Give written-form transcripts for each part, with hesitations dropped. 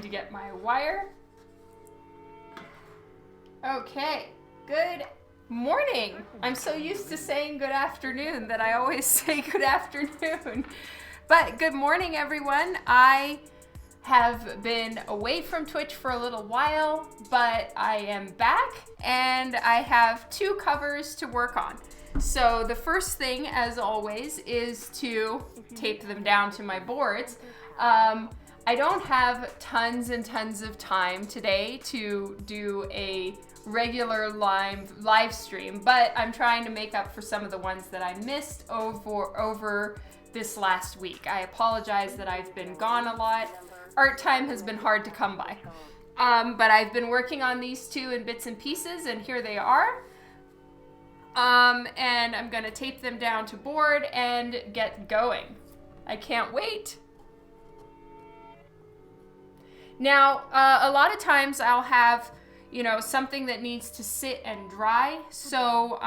to get my wire. Okay, good morning. I'm so used to saying good afternoon that I always say good afternoon. But good morning, everyone. I have been away from Twitch for a little while, but I am back and I have 2 covers to work on. So the first thing, as always, is to tape them down to my boards. I don't have tons and tons of time today to do a regular live stream, but I'm trying to make up for some of the ones that I missed over this last week. I apologize that I've been gone a lot. Art time has been hard to come by. But I've been working on these 2 in bits and pieces, and here they are. And I'm gonna tape them down to board and get going. I can't wait. Now, a lot of times I'll have, something that needs to sit and dry. So,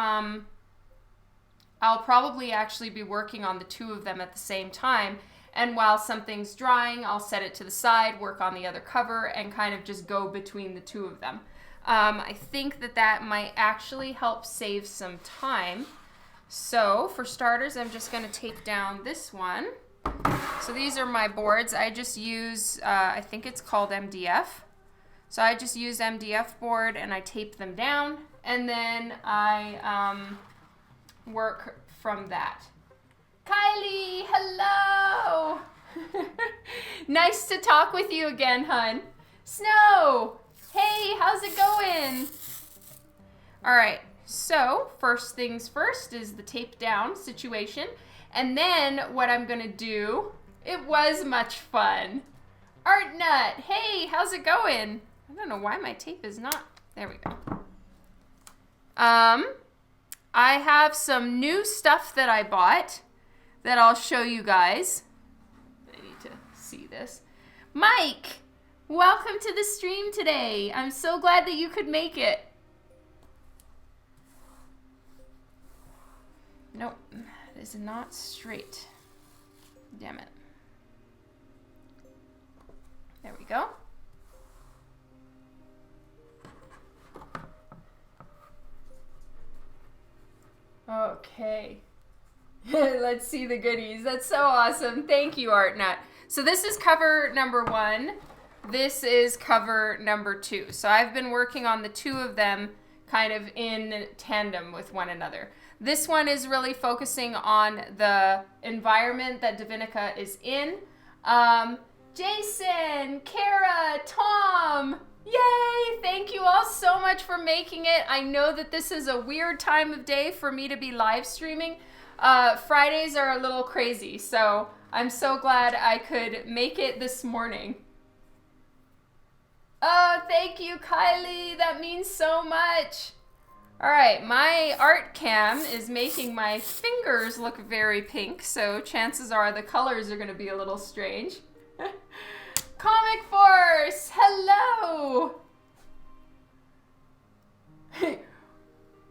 I'll probably actually be working on the 2 of them at the same time. And while something's drying, I'll set it to the side, work on the other cover, and kind of just go between the 2 of them. I think that might actually help save some time. So, for starters, I'm just going to tape down this one. So these are my boards. I just use, I think it's called MDF. So I just use MDF board and I tape them down. And then I work from that. Kylie, hello! Nice to talk with you again, hun. Snow, hey, how's it going? All right, so first things first is the tape down situation. And then what I'm gonna do, it was much fun. Art Nut, hey, how's it going? I don't know why my tape is not, there we go. I have some new stuff that I bought that I'll show you guys. I need to see this. Mike, welcome to the stream today. I'm so glad that you could make it. Nope, it is not straight. Damn it. There we go. Okay. Let's see the goodies. That's so awesome. Thank you, ArtNut. So this is cover number 1. This is cover number 2. So I've been working on the 2 of them kind of in tandem with one another. This one is really focusing on the environment that DiVinica is in. Jason, Kara, Tom, yay! Thank you all so much for making it. I know that this is a weird time of day for me to be live streaming. Fridays are a little crazy, so I'm so glad I could make it this morning. Oh, thank you, Kylie. That means so much. All right, my art cam is making my fingers look very pink, so chances are the colors are going to be a little strange. Comic Force, hello!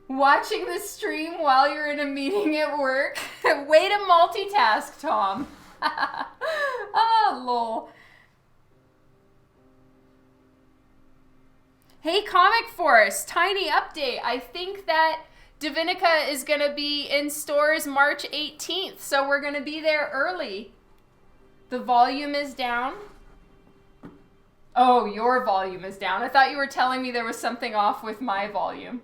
Watching the stream while you're in a meeting at work. Way to multitask, Tom. Oh, lol. Hey, Comic Force, tiny update. I think that DiVinica is going to be in stores March 18th, so we're going to be there early. The volume is down. Oh, your volume is down. I thought you were telling me there was something off with my volume.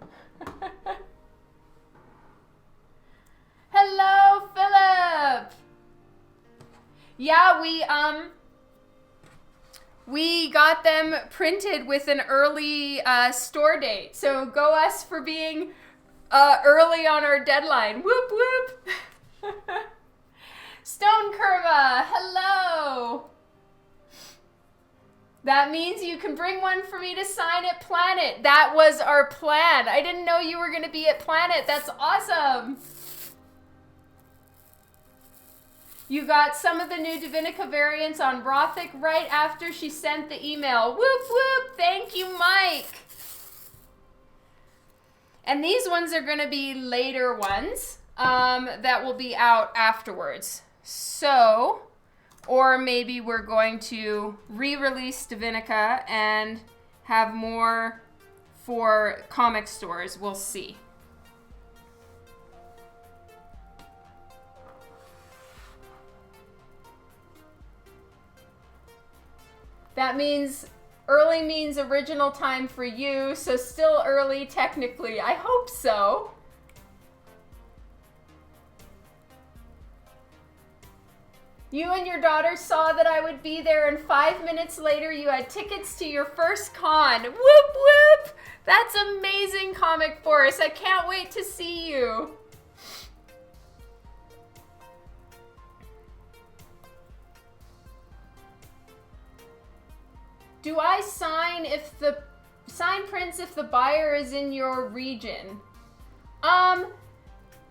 Hello, Philip. Yeah, we got them printed with an early store date. So go us for being early on our deadline. Whoop, whoop. Stone Curva, hello. That means you can bring one for me to sign at Planet. That was our plan. I didn't know you were going to be at Planet. That's awesome. You got some of the new DiVinica variants on Brothic right after she sent the email. Whoop, whoop. Thank you, Mike. And these ones are going to be later ones that will be out afterwards. So Or maybe we're going to re-release DiVinica and have more for comic stores. We'll see. That means early means original time for you, so still early technically. I hope so. You and your daughter saw that I would be there, and 5 minutes later you had tickets to your first con. Whoop whoop! That's amazing, Comic Force. I can't wait to see you. Do I sign prints if the buyer is in your region?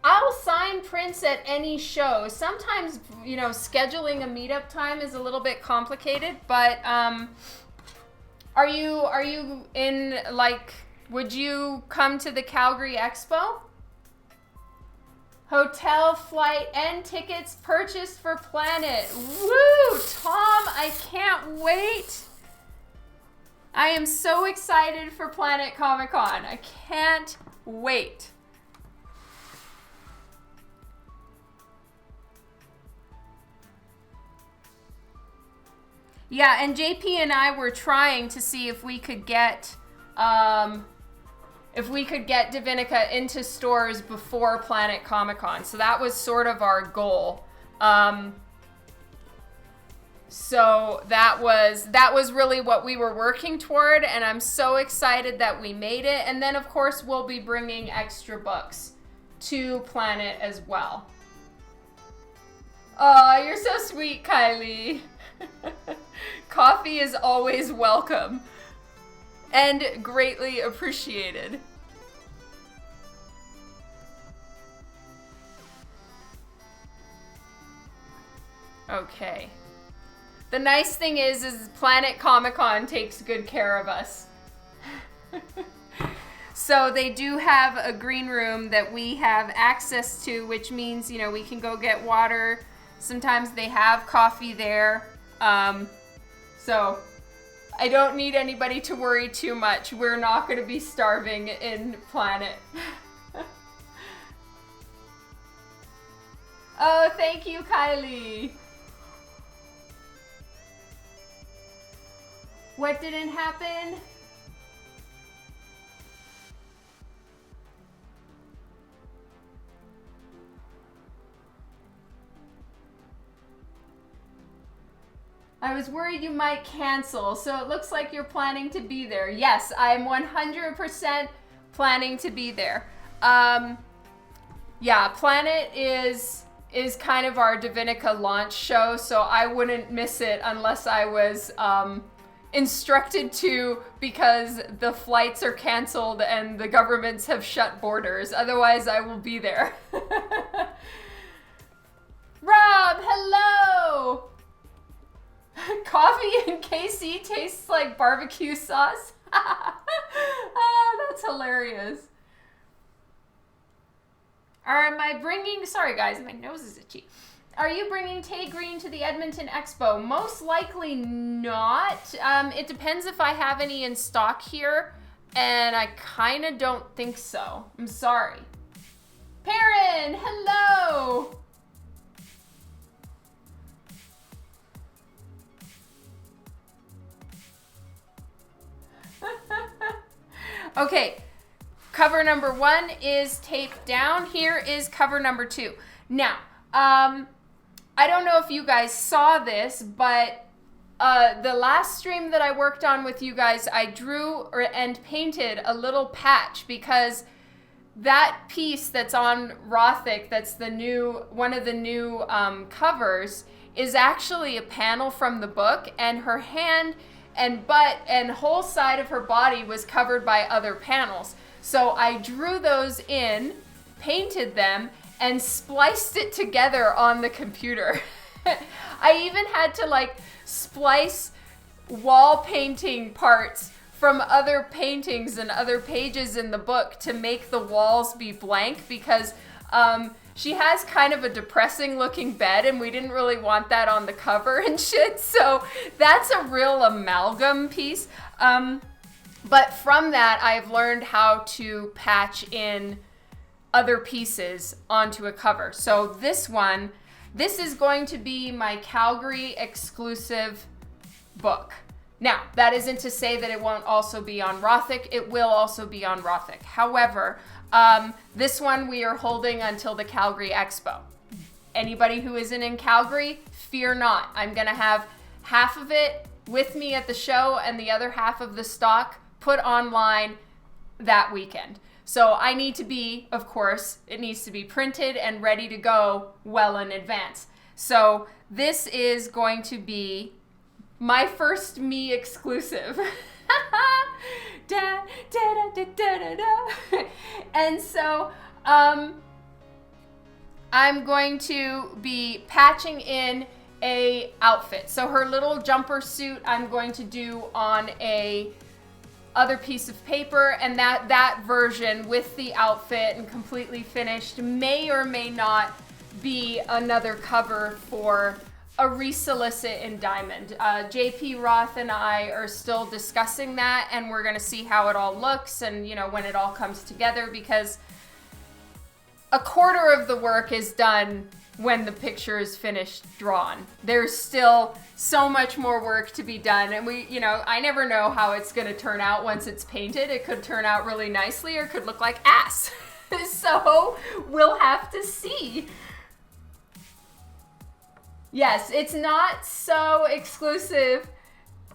I'll sign prints at any show. Sometimes, you know, scheduling a meetup time is a little bit complicated, but are you in, like, would you come to the Calgary Expo? Hotel, flight, and tickets purchased for Planet. Woo! Tom, I can't wait. I am so excited for Planet Comic Con. I can't wait. Yeah, and JP and I were trying to see if we could get DiVinica into stores before Planet Comic Con. So that was sort of our goal. So that was really what we were working toward, and I'm so excited that we made it. And then of course we'll be bringing extra books to Planet as well. Oh, you're so sweet, Kylie. Coffee is always welcome and greatly appreciated. Okay. The nice thing is Planet Comic Con takes good care of us. So they do have a green room that we have access to, which means, you know, we can go get water. Sometimes they have coffee there. So I don't need anybody to worry too much. We're not going to be starving in Planet. Oh, thank you, Kylie. What didn't happen? I was worried you might cancel, so it looks like you're planning to be there. Yes, I'm 100% planning to be there. Yeah, Planet is kind of our DiVinica launch show, so I wouldn't miss it unless I was instructed to, because the flights are canceled and the governments have shut borders. Otherwise, I will be there. Rob, hello! Coffee in KC tastes like barbecue sauce. Oh, that's hilarious. Am I bringing, sorry guys, my nose is itchy. Are you bringing Tay Green to the Edmonton Expo? Most likely not. It depends if I have any in stock here, and I kind of don't think so. I'm sorry. Perrin, hello! Okay, cover number 1 is taped down. Here is cover number 2. Now, I don't know if you guys saw this, but the last stream that I worked on with you guys, I drew and painted a little patch, because that piece that's on Rothic, that's the new one of the new covers, is actually a panel from the book, and her hand and butt and whole side of her body was covered by other panels. So I drew those in, painted them, and spliced it together on the computer. I even had to like splice wall painting parts from other paintings and other pages in the book to make the walls be blank, because she has kind of a depressing looking bed, and we didn't really want that on the cover and shit. So that's a real amalgam piece. But from that, I've learned how to patch in other pieces onto a cover. So this is going to be my Calgary exclusive book. Now, that isn't to say that it won't also be on Rothic. It will also be on Rothic. However, this one we are holding until the Calgary Expo. Anybody who isn't in Calgary, fear not. I'm going to have half of it with me at the show and the other half of the stock put online that weekend. So I need to be, of course, it needs to be printed and ready to go well in advance. So this is going to be my first me exclusive. Da, da, da, da, da, da. And so I'm going to be patching in a outfit. So her little jumper suit I'm going to do on a other piece of paper, and that version with the outfit and completely finished may or may not be another cover for a resolicit in diamond. JP Roth and I are still discussing that, and we're gonna see how it all looks and, you know, when it all comes together, because a quarter of the work is done when the picture is finished drawn. There's still so much more work to be done, and we, you know, I never know how it's gonna turn out once it's painted. It could turn out really nicely or could look like ass. So we'll have to see. Yes, it's not so exclusive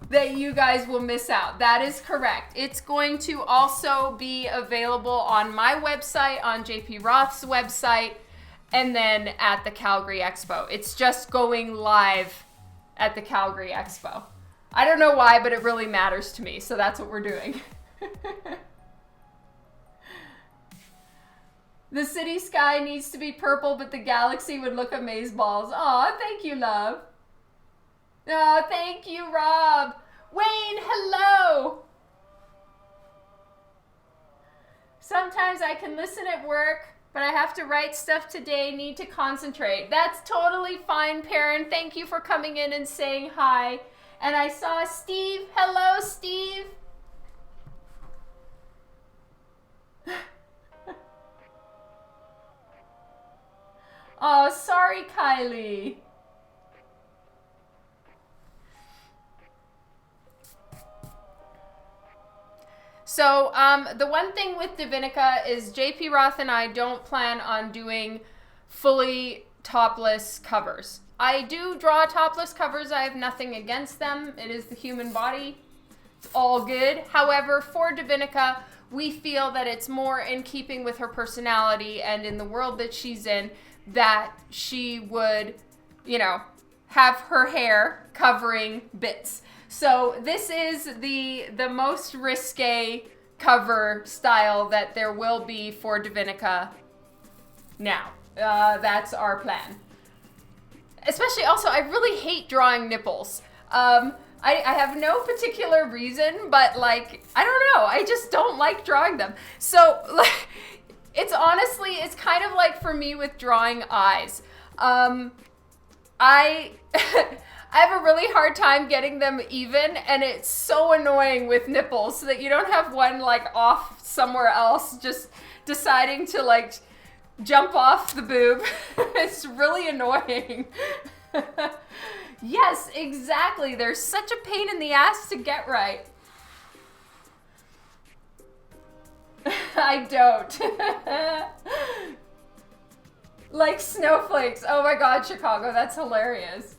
that you guys will miss out. That is correct. It's going to also be available on my website, on JP Roth's website, and then at the Calgary Expo. It's just going live at the Calgary Expo. I don't know why, but it really matters to me, so that's what we're doing. The city sky needs to be purple, but the galaxy would look amazeballs. Aw, thank you, love. Oh, thank you, Rob. Wayne, hello. Sometimes I can listen at work, but I have to write stuff today, need to concentrate. That's totally fine, Perrin. Thank you for coming in and saying hi. And I saw Steve. Hello, Steve. Oh, sorry, Kylie. So the one thing with DiVinica is JP Roth and I don't plan on doing fully topless covers. I do draw topless covers. I have nothing against them. It is the human body. It's all good. However, for DiVinica, we feel that it's more in keeping with her personality and in the world that she's in, that she would, you know, have her hair covering bits. So this is the most risque cover style that there will be for DiVinica now. That's our plan. Especially also, I really hate drawing nipples. I have no particular reason, but like, I don't know. I just don't like drawing them. So like, it's honestly, it's kind of like for me with drawing eyes. I have a really hard time getting them even, and it's so annoying with nipples so that you don't have one like off somewhere else, just deciding to like jump off the boob. It's really annoying. Yes, exactly. They're such a pain in the ass to get right. I don't. Like snowflakes. Oh my God, Chicago, that's hilarious.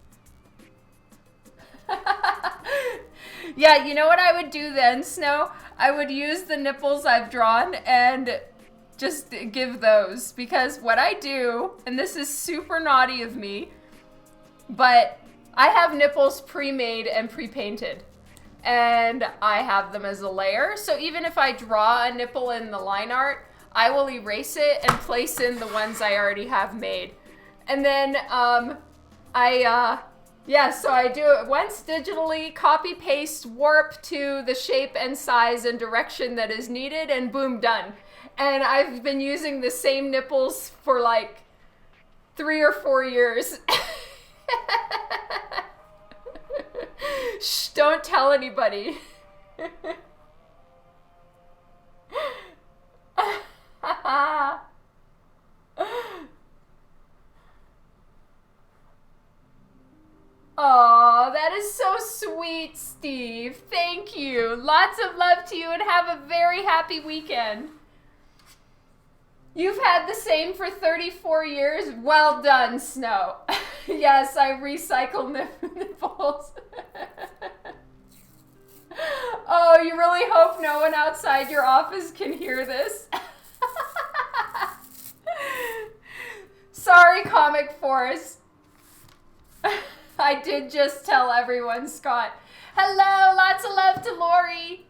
Yeah, you know what I would do then, Snow? I would use the nipples I've drawn and just give those, because what I do, and this is super naughty of me, but I have nipples pre-made and pre-painted. And I have them as a layer. So even if I draw a nipple in the line art, I will erase it and place in the ones I already have made. And then so I do it once digitally, copy, paste, warp to the shape and size and direction that is needed, and boom, done. And I've been using the same nipples for like 3 or 4 years. Shh, don't tell anybody. Oh, that is so sweet, Steve. Thank you. Lots of love to you and have a very happy weekend. You've had the same for 34 years? Well done, Snow. Yes, I recycle nipples. Oh, you really hope no one outside your office can hear this? Sorry, Comic Force. I did just tell everyone, Scott. Hello, lots of love to Lori.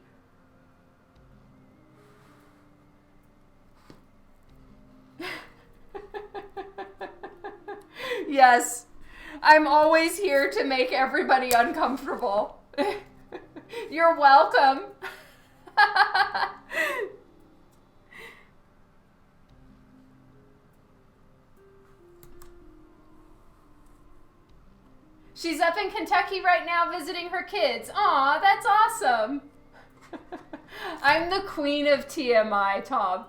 Yes, I'm always here to make everybody uncomfortable. You're welcome. She's up in Kentucky right now visiting her kids. Aw, that's awesome. I'm the queen of TMI, Tom.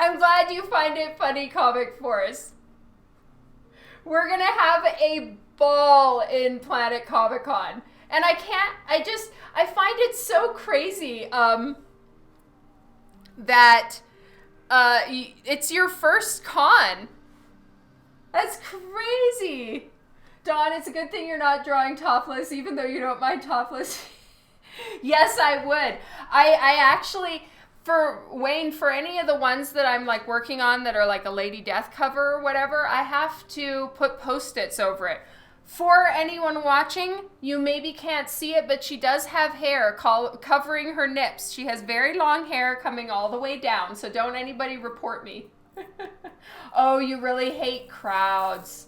I'm glad you find it funny, Comic Force. We're gonna have a ball in Planet Comic Con. And I find it so crazy, that it's your first con. That's crazy. Dawn, it's a good thing you're not drawing topless, even though you don't mind topless. Yes, I would. I actually, for Wayne, for any of the ones that I'm like working on that are like a Lady Death cover or whatever, I have to put Post-its over it. For anyone watching, you maybe can't see it, but she does have hair covering her nips. She has very long hair coming all the way down, so don't anybody report me. Oh, you really hate crowds.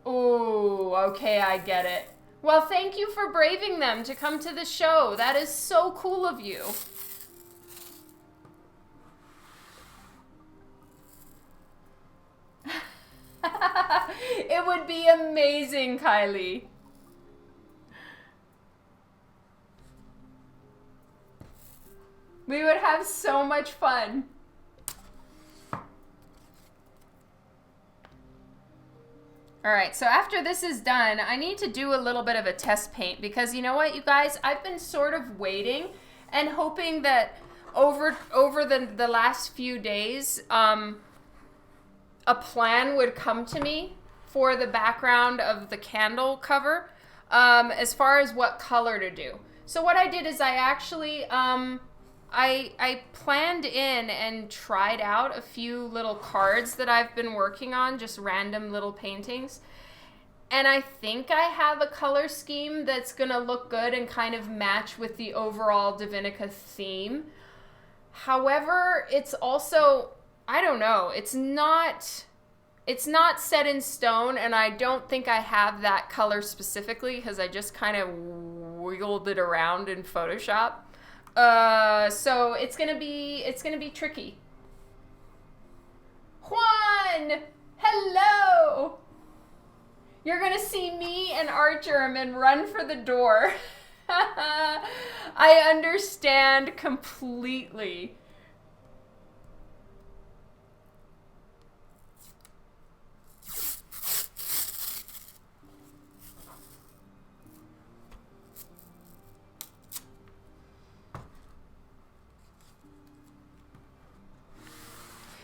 Ooh, okay, I get it. Well, thank you for braving them to come to the show. That is so cool of you. It would be amazing, Kylie. We would have so much fun. All right, so after this is done, I need to do a little bit of a test paint because you know what, you guys? I've been sort of waiting and hoping that over the last few days, a plan would come to me for the background of the candle cover, as far as what color to do. So what I did is I actually, I planned in and tried out a few little cards that I've been working on, just random little paintings. And I think I have a color scheme that's gonna look good and kind of match with the overall DiVinica theme. However, it's also, I don't know, it's not set in stone, and I don't think I have that color specifically because I just kind of wiggled it around in Photoshop. So it's gonna be tricky. Juan, hello. You're gonna see me and Art German run for the door. I understand completely.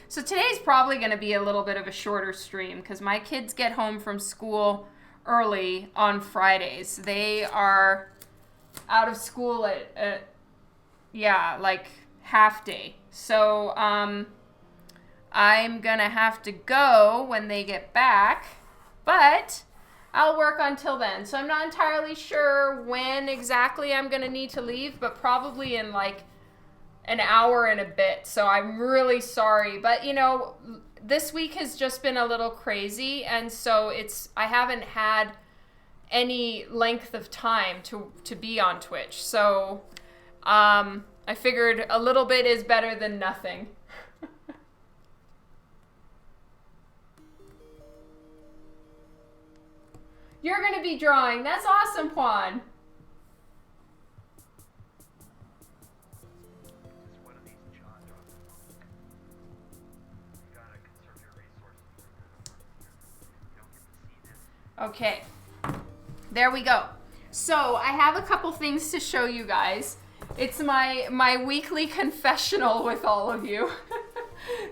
So today's probably going to be a little bit of a shorter stream because my kids get home from school early on Fridays. They are out of school at like half day. So I'm going to have to go when they get back, but I'll work until then. So I'm not entirely sure when exactly I'm going to need to leave, but probably in like an hour and a bit. So I'm really sorry, but you know, this week has just been a little crazy, and so I haven't had any length of time to be on Twitch. So I figured a little bit is better than nothing. You're going to be drawing. That's awesome, Juan. Okay, there we go. So I have a couple things to show you guys. It's my weekly confessional with all of you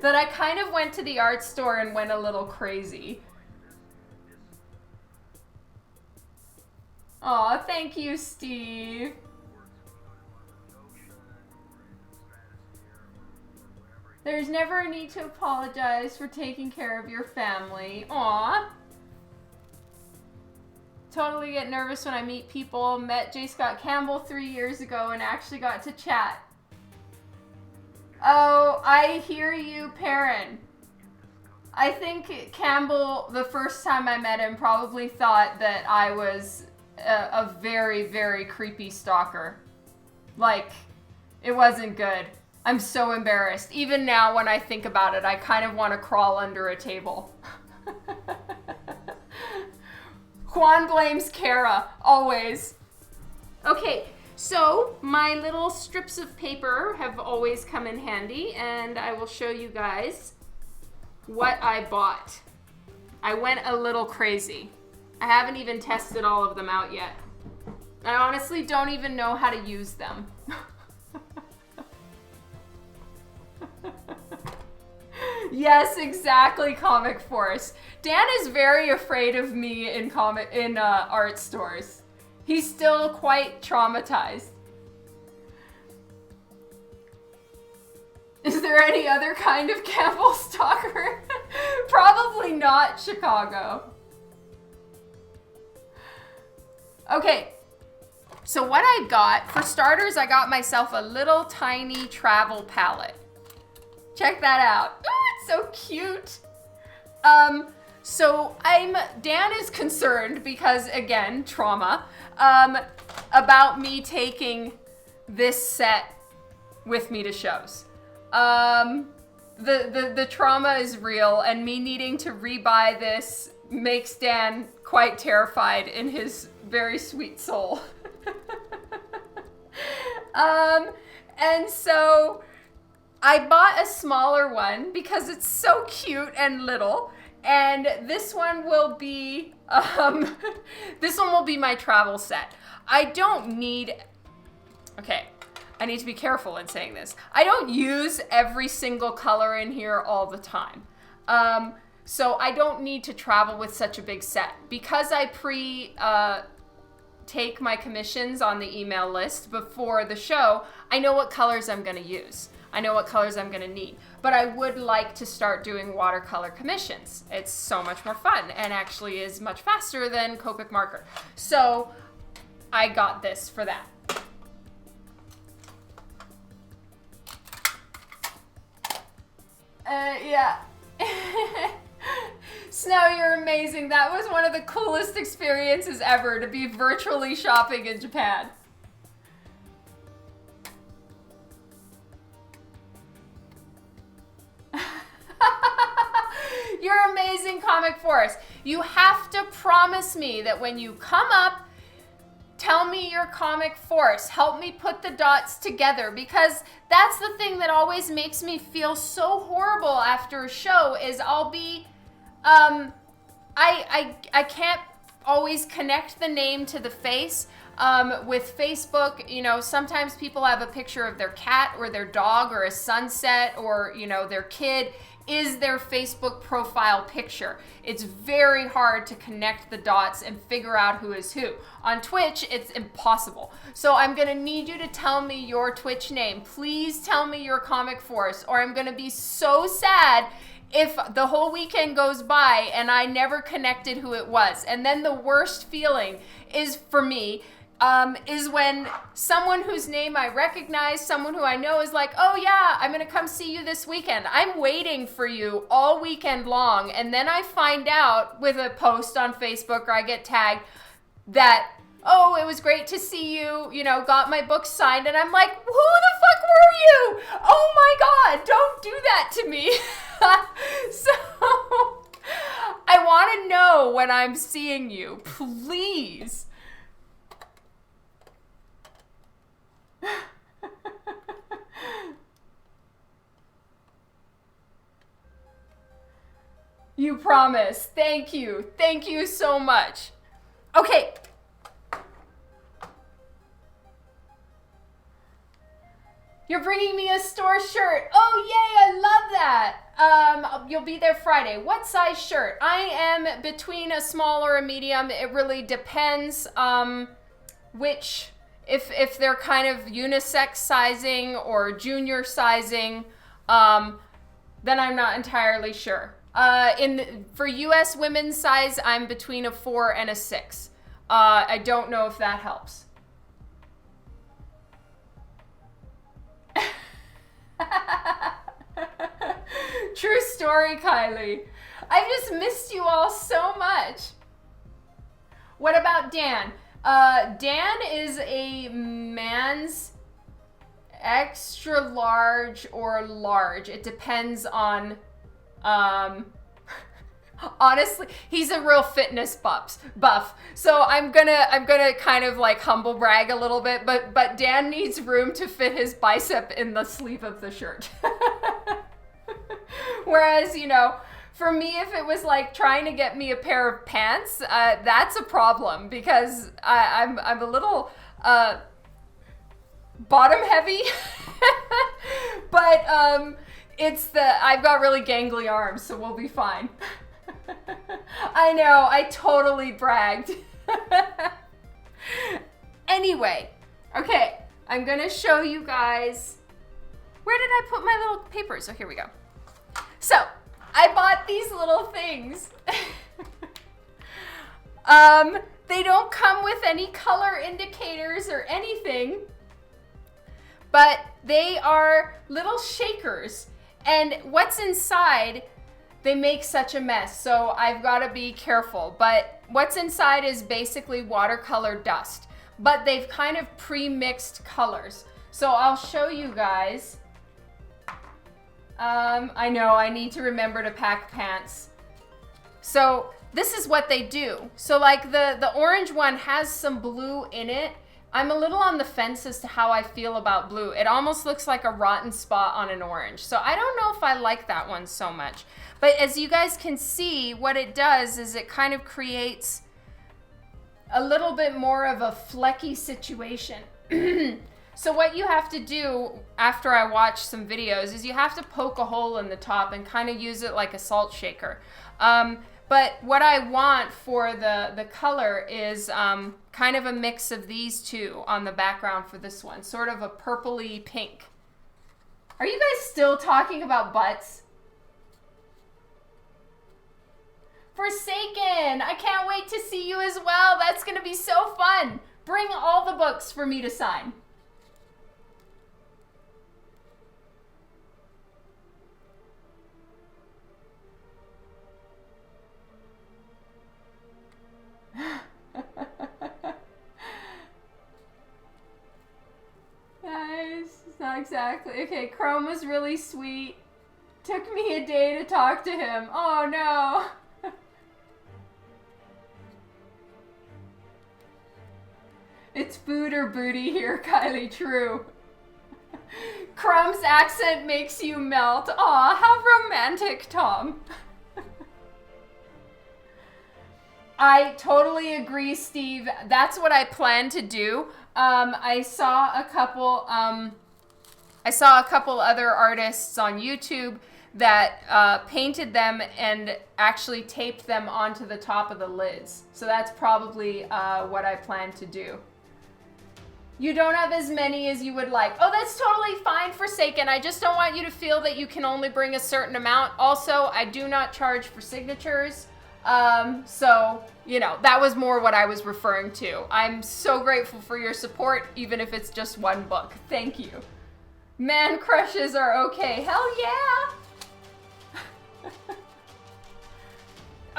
that I kind of went to the art store and went a little crazy. Aw, thank you, Steve. There's never a need to apologize for taking care of your family. Aw. Totally get nervous when I meet people. Met J. Scott Campbell 3 years ago and actually got to chat. Oh, I hear you, Perrin. I think Campbell, the first time I met him, probably thought that I was a very, very creepy stalker. Like, it wasn't good. I'm so embarrassed. Even now when I think about it, I kind of want to crawl under a table. Juan blames Kara, always. Okay, so my little strips of paper have always come in handy, and I will show you guys what I bought. I went a little crazy. I haven't even tested all of them out yet. I honestly don't even know how to use them. Yes, exactly, Comic Force. Dan is very afraid of me in art stores. He's still quite traumatized. Is there any other kind of Campbell stalker? Probably not Chicago. Okay, so what I got, for starters, I got myself a little tiny travel palette. Check that out. Oh, it's so cute. So Dan is concerned because, again, trauma, about me taking this set with me to shows. The trauma is real, and me needing to rebuy this makes Dan quite terrified in his very sweet soul. And so I bought a smaller one because it's so cute and little, and this one will be my travel set. I don't need, okay, I need to be careful in saying this. I don't use every single color in here all the time. So I don't need to travel with such a big set. Because I take my commissions on the email list before the show, I know what colors I'm gonna use. I know what colors I'm gonna need. But I would like to start doing watercolor commissions. It's so much more fun and actually is much faster than Copic marker. So I got this for that. Yeah. Snow, you're amazing. That was one of the coolest experiences ever, to be virtually shopping in Japan. You're amazing, Comic Force. You have to promise me that when you come up, tell me your Comic Force. Help me put the dots together, because that's the thing that always makes me feel so horrible after a show is I'll be, I can't always connect the name to the face. With Facebook, you know, sometimes people have a picture of their cat or their dog or a sunset or, you know, their kid is their Facebook profile picture. It's very hard to connect the dots and figure out who is who. On Twitch, it's impossible. So I'm gonna need you to tell me your Twitch name. Please tell me your Comic Force, or I'm gonna be so sad if the whole weekend goes by and I never connected who it was. And then the worst feeling is for me, is when someone whose name I recognize, someone who I know is like, oh yeah, I'm gonna come see you this weekend. I'm waiting for you all weekend long. And then I find out with a post on Facebook or I get tagged that oh, it was great to see you, you know, got my book signed. And I'm like, who the fuck were you? Oh my God, don't do that to me. So I want to know when I'm seeing you, please. You promise. Thank you. Thank you so much. Okay. You're bringing me a store shirt. Oh, yay, I love that. You'll be there Friday. What size shirt? I am between a small or a medium. It really depends which, if they're kind of unisex sizing or junior sizing, then I'm not entirely sure. For US women's size, I'm between a 4 and a 6. I don't know if that helps. True story, Kylie. I just missed you all so much. What about Dan? Dan is a man's extra large or large. It depends on, honestly, he's a real fitness buff. So I'm gonna kind of like humble brag a little bit, but Dan needs room to fit his bicep in the sleeve of the shirt. Whereas, you know, for me, if it was like trying to get me a pair of pants, that's a problem because I'm a little bottom heavy. But I've got really gangly arms, so we'll be fine. I know, I totally bragged. Anyway, okay, I'm gonna show you guys. Where did I put my little papers? Oh, here we go. So, I bought these little things. They don't come with any color indicators or anything, but they are little shakers. And what's inside, they make such a mess, so I've got to be careful. But what's inside is basically watercolor dust, but they've kind of pre-mixed colors. So I'll show you guys. I know, I need to remember to pack pants. So this is what they do. So like the orange one has some blue in it. I'm a little on the fence as to how I feel about blue. It almost looks like a rotten spot on an orange. So I don't know if I like that one so much. But as you guys can see, what it does is it kind of creates a little bit more of a flecky situation. So what you have to do after I watch some videos is you have to poke a hole in the top and kind of use it like a salt shaker. But what I want for the color is kind of a mix of these two on the background for this one. Sort of a purpley pink. Are you guys still talking about butts? Forsaken! I can't wait to see you as well. That's going to be so fun. Bring all the books for me to sign. Nice. It's not exactly. Okay, Chrome was really sweet. Took me a day to talk to him. Oh no. It's food or booty here, Kylie. True. Chrome's accent makes you melt. Aw, how romantic, Tom. I totally agree, Steve. That's what I plan to do. I saw a couple other artists on YouTube that painted them and actually taped them onto the top of the lids. So that's probably what I plan to do. You don't have as many as you would like. Oh, that's totally fine, Forsaken. I just don't want you to feel that you can only bring a certain amount. Also, I do not charge for signatures. So, you know, that was more what I was referring to. I'm so grateful for your support, even if it's just one book. Thank you. Man crushes are okay. Hell yeah!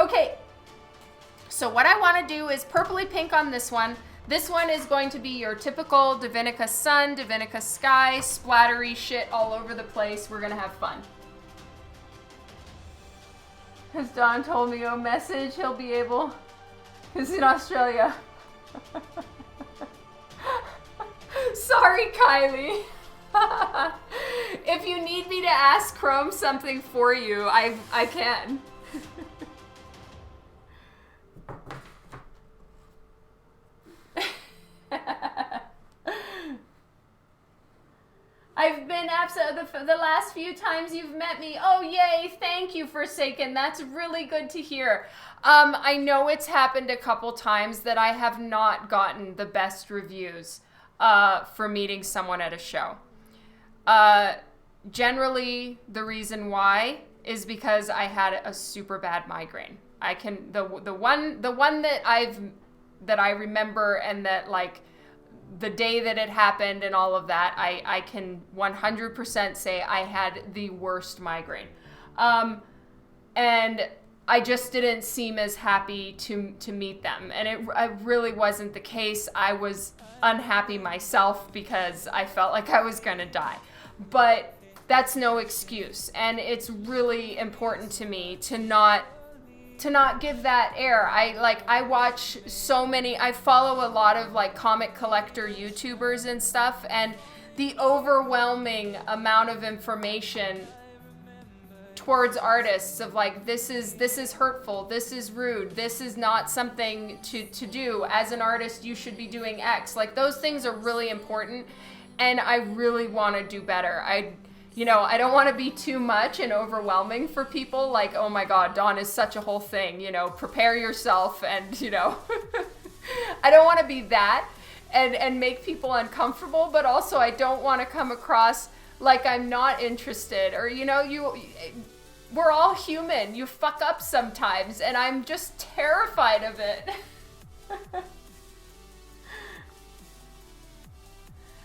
Okay. So what I want to do is purpley pink on this one. This one is going to be your typical DiVinica sun, DiVinica sky, splattery shit all over the place. We're gonna have fun. Has Don told me, oh, message, he'll be able, he's in Australia. Sorry, Kylie. If you need me to ask Chrome something for you, I can. I've been absent the last few times you've met me. Oh, yay. Thank you, Forsaken. That's really good to hear. I know it's happened a couple times that I have not gotten the best reviews for meeting someone at a show. Generally, the reason why is because I had a super bad migraine. The one that I remember, and that, like, the day that it happened and all of that, I can 100% say I had the worst migraine. And I just didn't seem as happy to meet them. And it really wasn't the case. I was unhappy myself because I felt like I was gonna die. But that's no excuse. And it's really important to me to not give that air. I watch so many, I follow a lot of like comic collector YouTubers and stuff, and the overwhelming amount of information towards artists of like, this is hurtful, this is rude, this is not something to do. As an artist, you should be doing X. Like, those things are really important, and I really want to do better. I don't want to be too much and overwhelming for people. Like, oh my God, Dawn is such a whole thing, prepare yourself, and, I don't want to be that and make people uncomfortable, but also I don't want to come across like I'm not interested, or, we're all human. You fuck up sometimes, and I'm just terrified of it.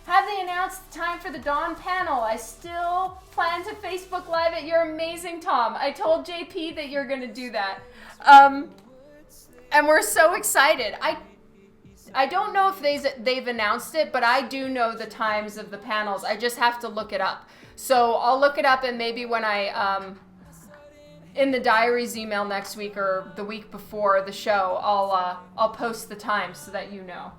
Have they announced the time for the Dawn panel? I still plan to Facebook Live it. You're amazing, Tom. I told JP that you're going to do that. And we're so excited. I don't know if they've announced it, but I do know the times of the panels. I just have to look it up. So I'll look it up, and maybe when I, in the diaries email next week or the week before the show, I'll post the times so that you know.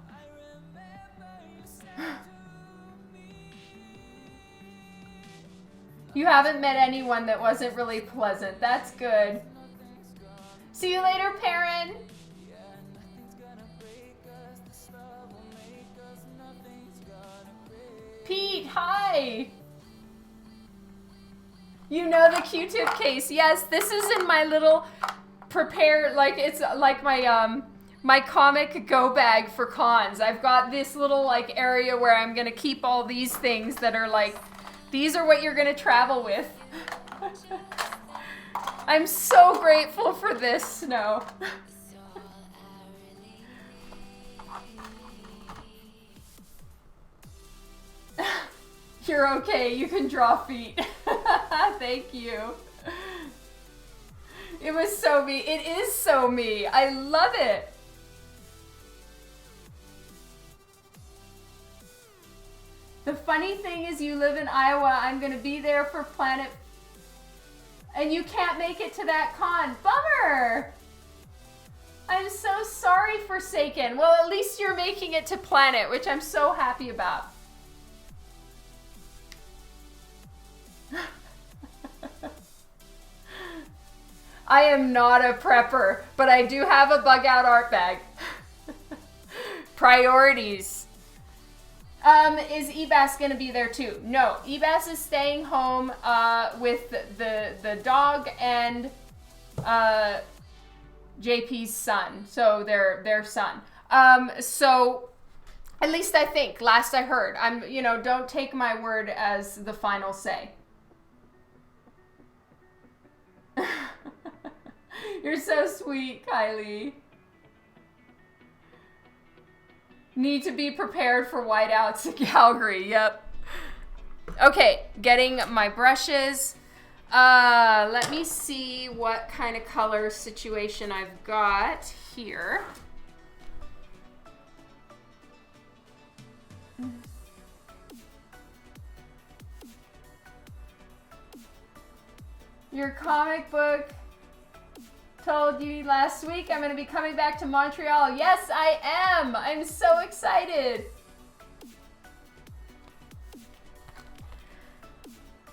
You haven't met anyone that wasn't really pleasant. That's good. See you later, Perrin. Pete, hi. You know the Q-tip case. Yes, this is in my little it's like my comic go bag for cons. I've got this little like area where I'm gonna keep all these things that are like, these are what you're gonna travel with. I'm so grateful for this, Snow. You're okay, you can draw feet. Thank you. It was so me. It is so me. I love it. The funny thing is, you live in Iowa. I'm going to be there for Planet, and you can't make it to that con. Bummer. I'm so sorry, Forsaken. Well, at least you're making it to Planet, which I'm so happy about. I am not a prepper, but I do have a bug out art bag. Priorities. Is Ebas gonna be there too? No, Ebas is staying home with the dog and JP's son, so their son. So at least I think, last I heard. Don't take my word as the final say. You're so sweet, Kylie. Need to be prepared for whiteouts in Calgary. Yep. Okay, getting my brushes. Let me see what kind of color situation I've got here. Your comic book told you last week I'm going to be coming back to Montreal. Yes, I am. I'm so excited.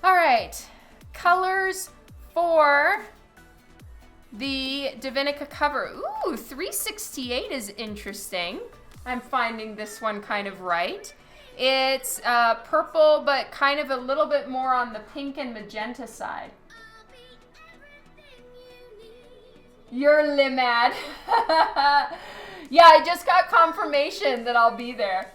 All right. Colors for the DiVinica cover. Ooh, 368 is interesting. I'm finding this one kind of right. It's purple, but kind of a little bit more on the pink and magenta side. You're limad. Yeah, I just got confirmation that I'll be there.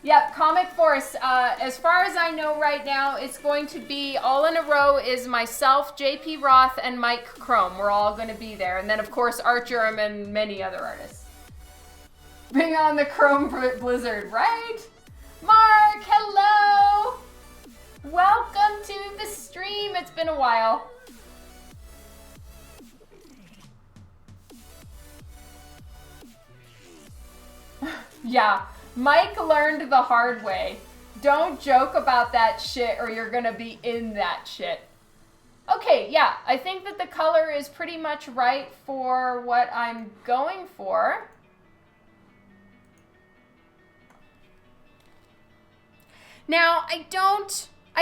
Yep, Comic Force. As far as I know right now, it's going to be all in a row is myself, JP Roth, and Mike Chrome. We're all going to be there. And then, of course, Art Jerem and many other artists. Bring on the Chrome Blizzard, right? Mark, hello! Welcome to the stream. It's been a while. Yeah, Mike learned the hard way. Don't joke about that shit or you're gonna be in that shit. Okay, yeah, I think that the color is pretty much right for what I'm going for. Now, I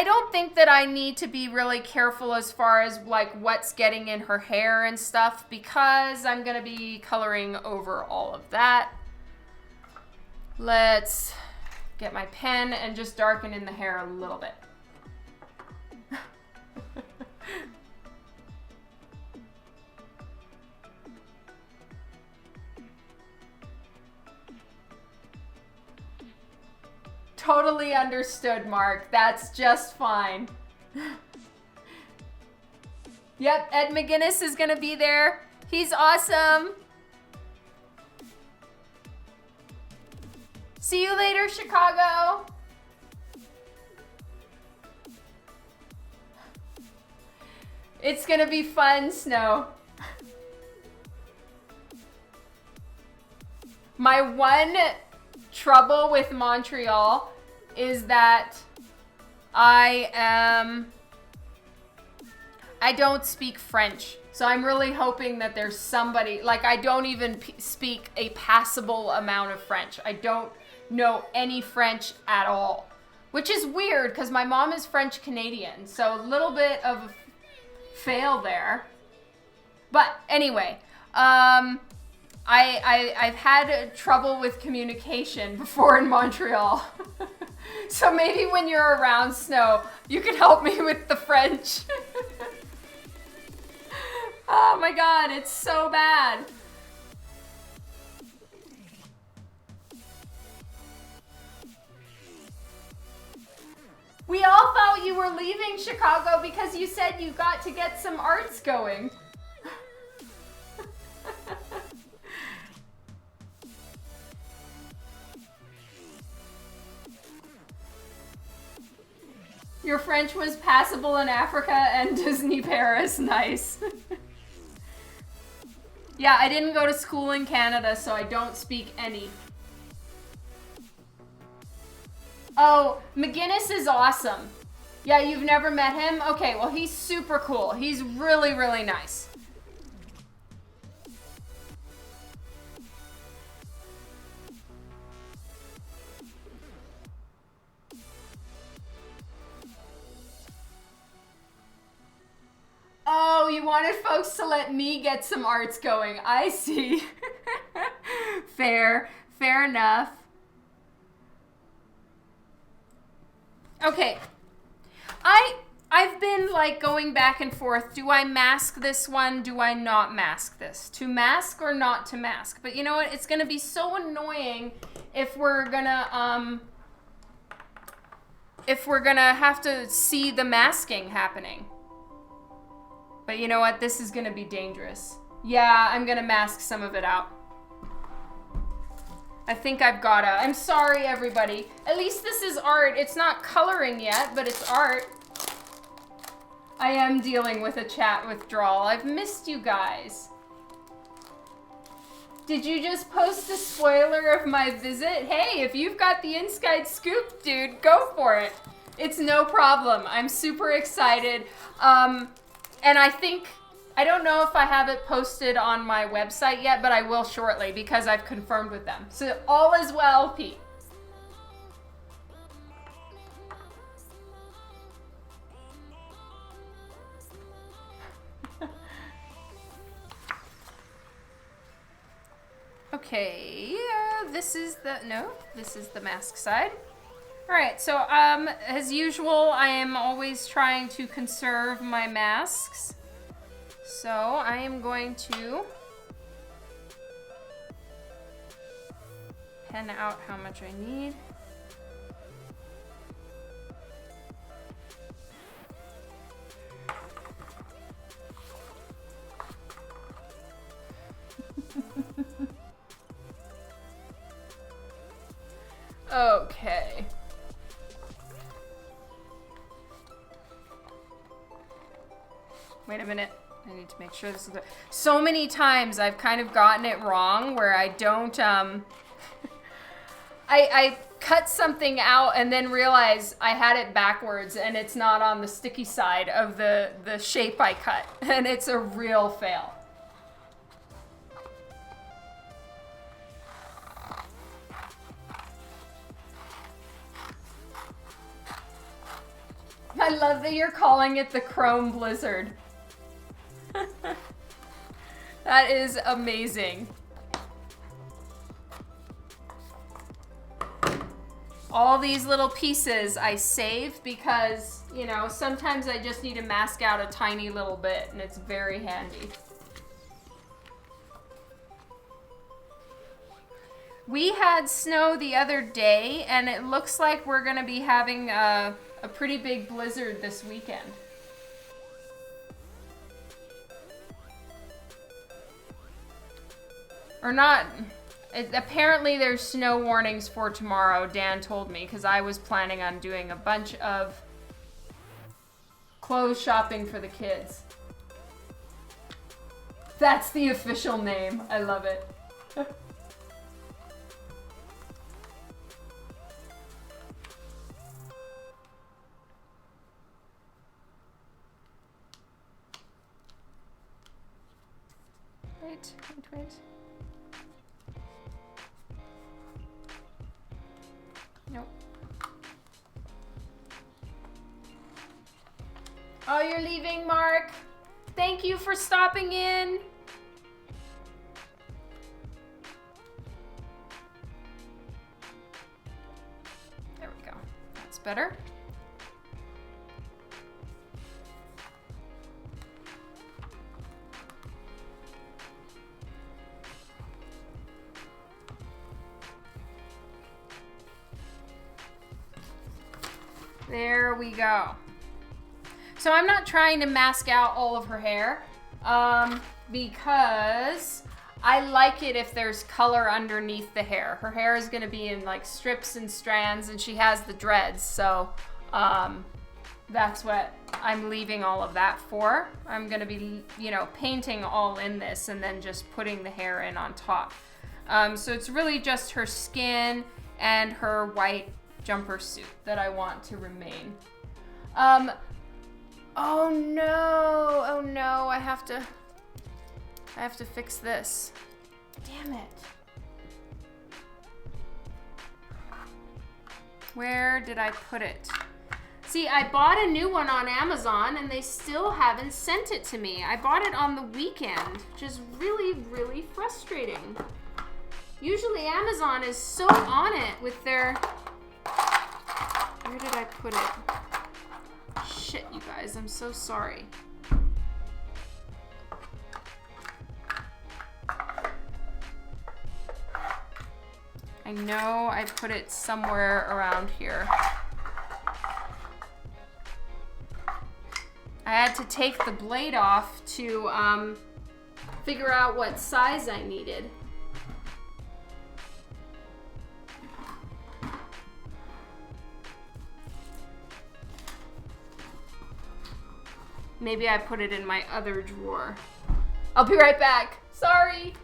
don't think that I need to be really careful as far as like what's getting in her hair and stuff because I'm gonna be coloring over all of that. Let's get my pen and just darken in the hair a little bit. Totally understood, Mark. That's just fine. Yep, Ed McGuinness is gonna be there. He's awesome. See you later, Chicago. It's gonna be fun, Snow. My one trouble with Montreal is that I don't speak French. So I'm really hoping that there's somebody, like I don't even speak a passable amount of French. I don't know any French at all, which is weird because my mom is French Canadian. So a little bit of a fail there. But anyway, I've had trouble with communication before in Montreal. So maybe when you're around, Snow, you can help me with the French. Oh my God, it's so bad. We all thought you were leaving Chicago because you said you got to get some arts going. Your French was passable in Africa and Disney Paris. Nice. Yeah, I didn't go to school in Canada, so I don't speak any. Oh, McGuinness is awesome. Yeah, you've never met him? Okay, well, he's super cool. He's really, really nice. Oh, you wanted folks to let me get some arts going. I see. Fair enough. Okay. I've been like going back and forth. Do I mask this one? Do I not mask this? To mask or not to mask? But you know what? It's going to be so annoying if we're going to have to see the masking happening. But you know what? This is gonna be dangerous. Yeah, I'm gonna mask some of it out. I think I've gotta. I'm sorry, everybody. At least this is art. It's not coloring yet, but it's art. I am dealing with a chat withdrawal. I've missed you guys. Did you just post a spoiler of my visit? Hey, if you've got the inside scoop, dude, go for it. It's no problem. I'm super excited. And I don't know if I have it posted on my website yet, but I will shortly because I've confirmed with them. So all is well, Pete. Okay, this is the mask side. All right, so as usual, I am always trying to conserve my masks. So I am going to pen out how much I need. Okay. Wait a minute. I need to make sure this is the... So many times I've kind of gotten it wrong where I don't, I cut something out and then realize I had it backwards and it's not on the sticky side of the shape I cut. And it's a real fail. I love that you're calling it the Chrome Blizzard. That is amazing. All these little pieces I save because, you know, sometimes I just need to mask out a tiny little bit and it's very handy. We had snow the other day and it looks like we're gonna be having a pretty big blizzard this weekend. Or not. Apparently there's snow warnings for tomorrow, Dan told me, because I was planning on doing a bunch of clothes shopping for the kids. That's the official name. I love it. Wait. Nope. Oh, you're leaving, Mark. Thank you for stopping in. There we go. That's better. There we go. So I'm not trying to mask out all of her hair because I like it if there's color underneath the hair. Her hair is going to be in like strips and strands and she has the dreads. So that's what I'm leaving all of that for. I'm going to be, you know, painting all in this and then just putting the hair in on top. So it's really just her skin and her white jumper suit that I want to remain. Oh no, I have to fix this. Damn it. Where did I put it? See, I bought a new one on Amazon and they still haven't sent it to me. I bought it on the weekend, which is really, really frustrating. Usually Amazon is so on it with their... Where did I put it? Shit, you guys, I'm so sorry. I know I put it somewhere around here. I had to take the blade off to figure out what size I needed. Maybe I put it in my other drawer. I'll be right back. Sorry.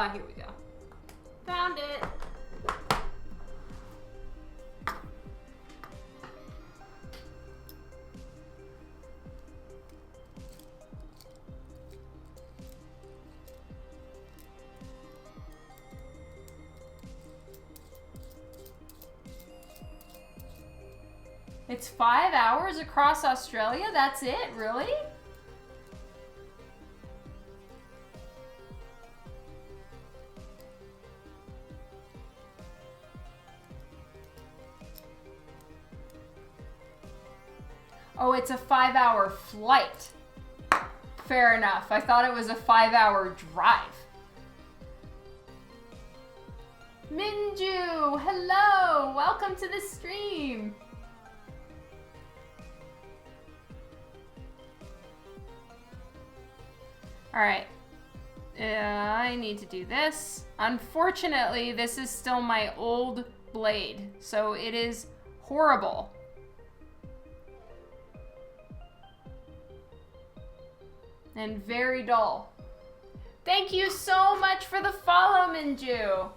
Ah, here we go. Found it. It's 5 hours across Australia? That's it? Really? Oh, it's a 5-hour flight. Fair enough. I thought it was a 5-hour drive. Minju, hello! Welcome to the stream. All right, I need to do this. Unfortunately, this is still my old blade, so it is horrible. And very dull. Thank you so much for the follow, Minju.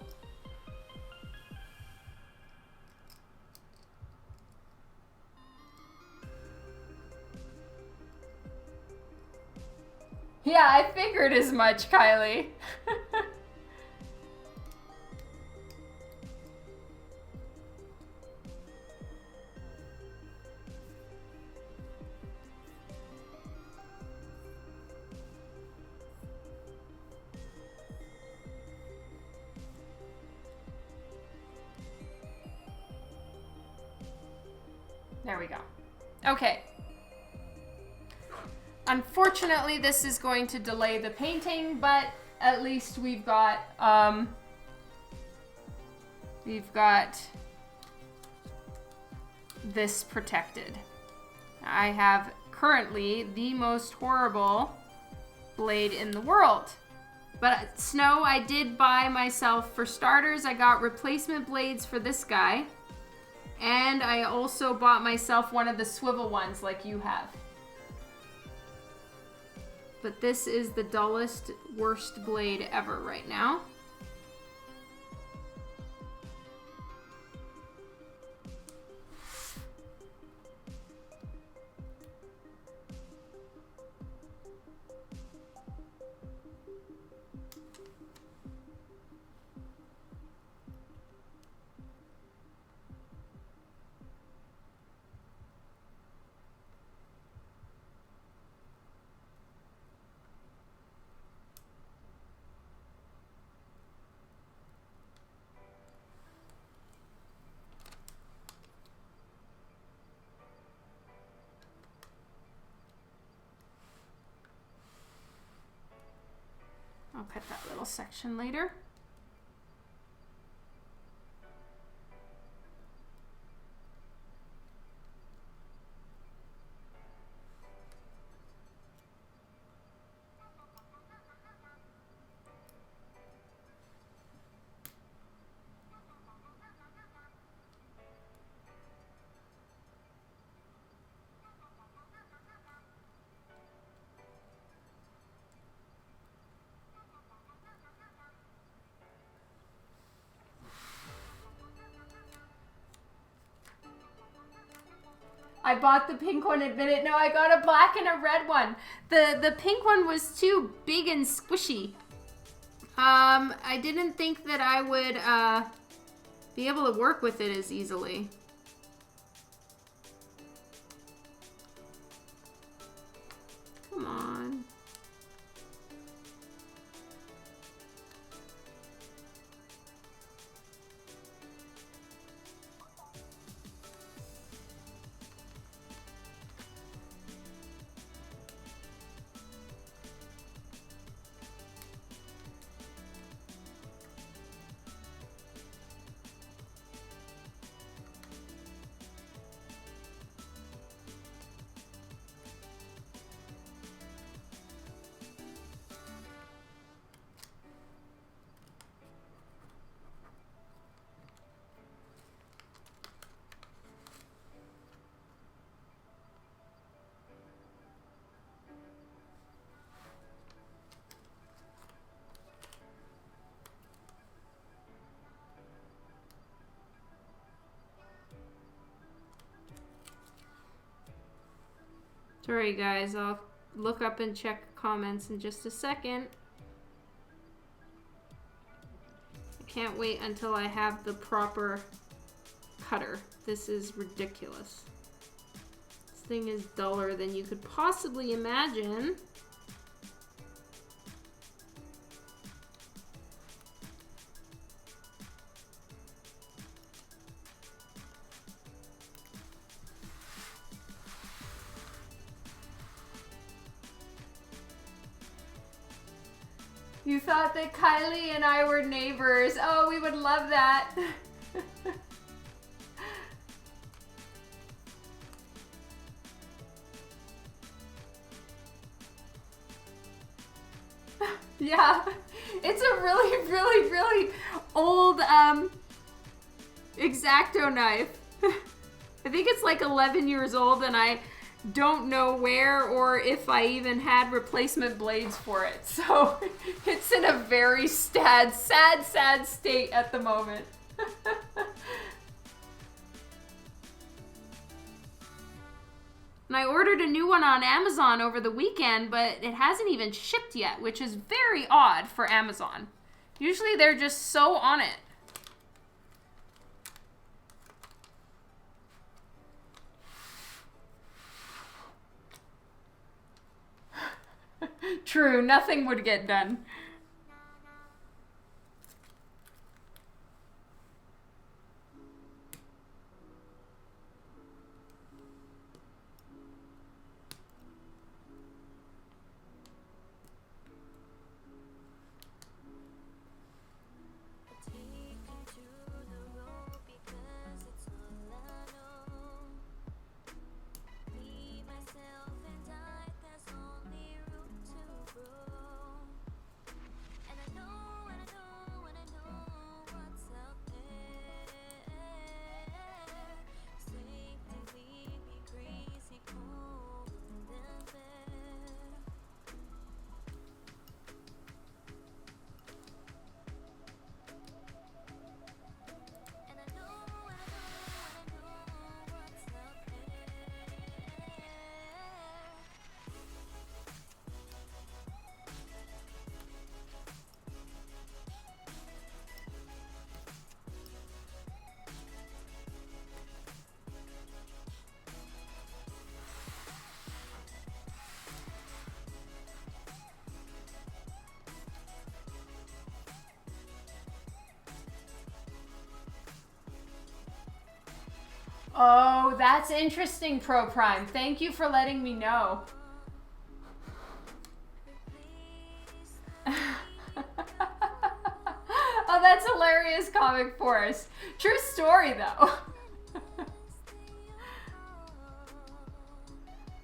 Yeah, I figured as much, Kylie. There we go. Okay. Unfortunately, this is going to delay the painting, but at least we've got this protected. I have currently the most horrible blade in the world. But Snow, I did buy myself, for starters, I got replacement blades for this guy. And I also bought myself one of the swivel ones like you have. But this is the dullest, worst blade ever right now. I'll cut that little section later. I bought the pink one, admit it. No, I got a black and a red one. The pink one was too big and squishy. I didn't think that I would be able to work with it as easily. Come on. Sorry guys, I'll look up and check comments in just a second. I can't wait until I have the proper cutter. This is ridiculous. This thing is duller than you could possibly imagine. You thought that Kylie and I were neighbors. Oh, we would love that. Yeah, it's a really old X-Acto knife. I think it's like 11 years old, and I don't know where or if I even had replacement blades for it. So it's in a very sad state at the moment. And I ordered a new one on Amazon over the weekend, but it hasn't even shipped yet, which is very odd for Amazon. Usually they're just so on it. True, nothing would get done. Oh, that's interesting, Pro Prime. Thank you for letting me know. Oh, that's hilarious, Comic Force. True story, though.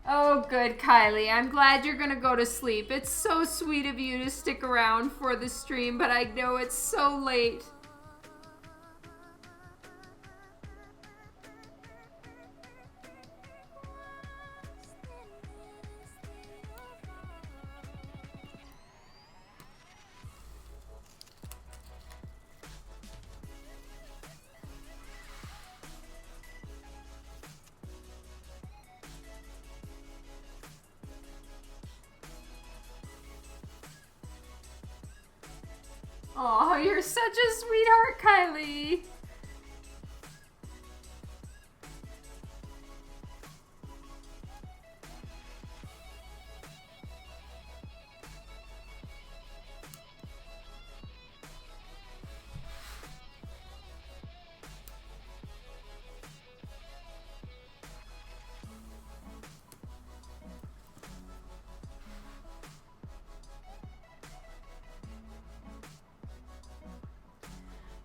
Oh, good, Kylie. I'm glad you're gonna go to sleep. It's so sweet of you to stick around for the stream, but I know it's so late. Oh, you're such a sweetheart, Kylie.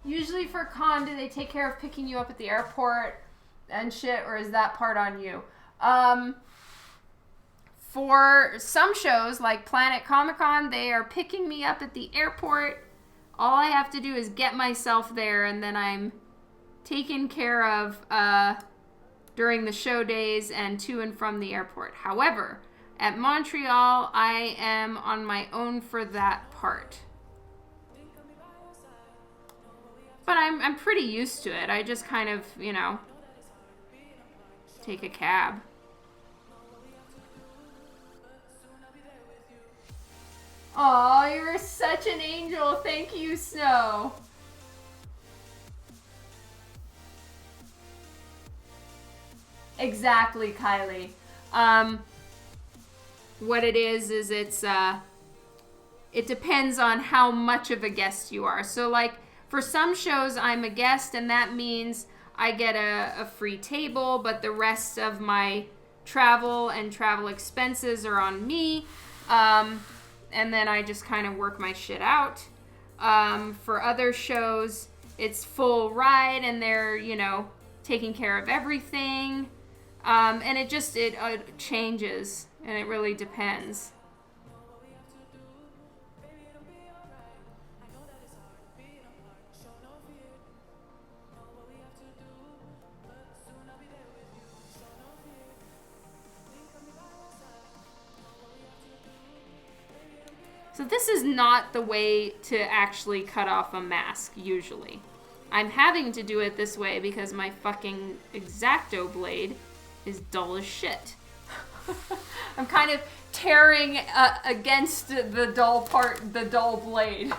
Usually for con, do they take care of picking you up at the airport and shit, or is that part on you? For some shows, like Planet Comic-Con, they are picking me up at the airport. All I have to do is get myself there, and then I'm taken care of during the show days and to and from the airport. However, at Montreal, I am on my own for that part. But I'm pretty used to it. I just kind of, you know, take a cab. Aw, you're such an angel. Thank you, Snow. Exactly, Kylie. What it is it depends on how much of a guest you are. So like for some shows I'm a guest and that means I get a free table, but the rest of my travel and travel expenses are on me. And then I just kind of work my shit out. For other shows, it's full ride and they're, you know, taking care of everything. And it changes and it really depends. So this is not the way to actually cut off a mask, usually. I'm having to do it this way because my fucking X-Acto blade is dull as shit. I'm kind of tearing against the dull blade.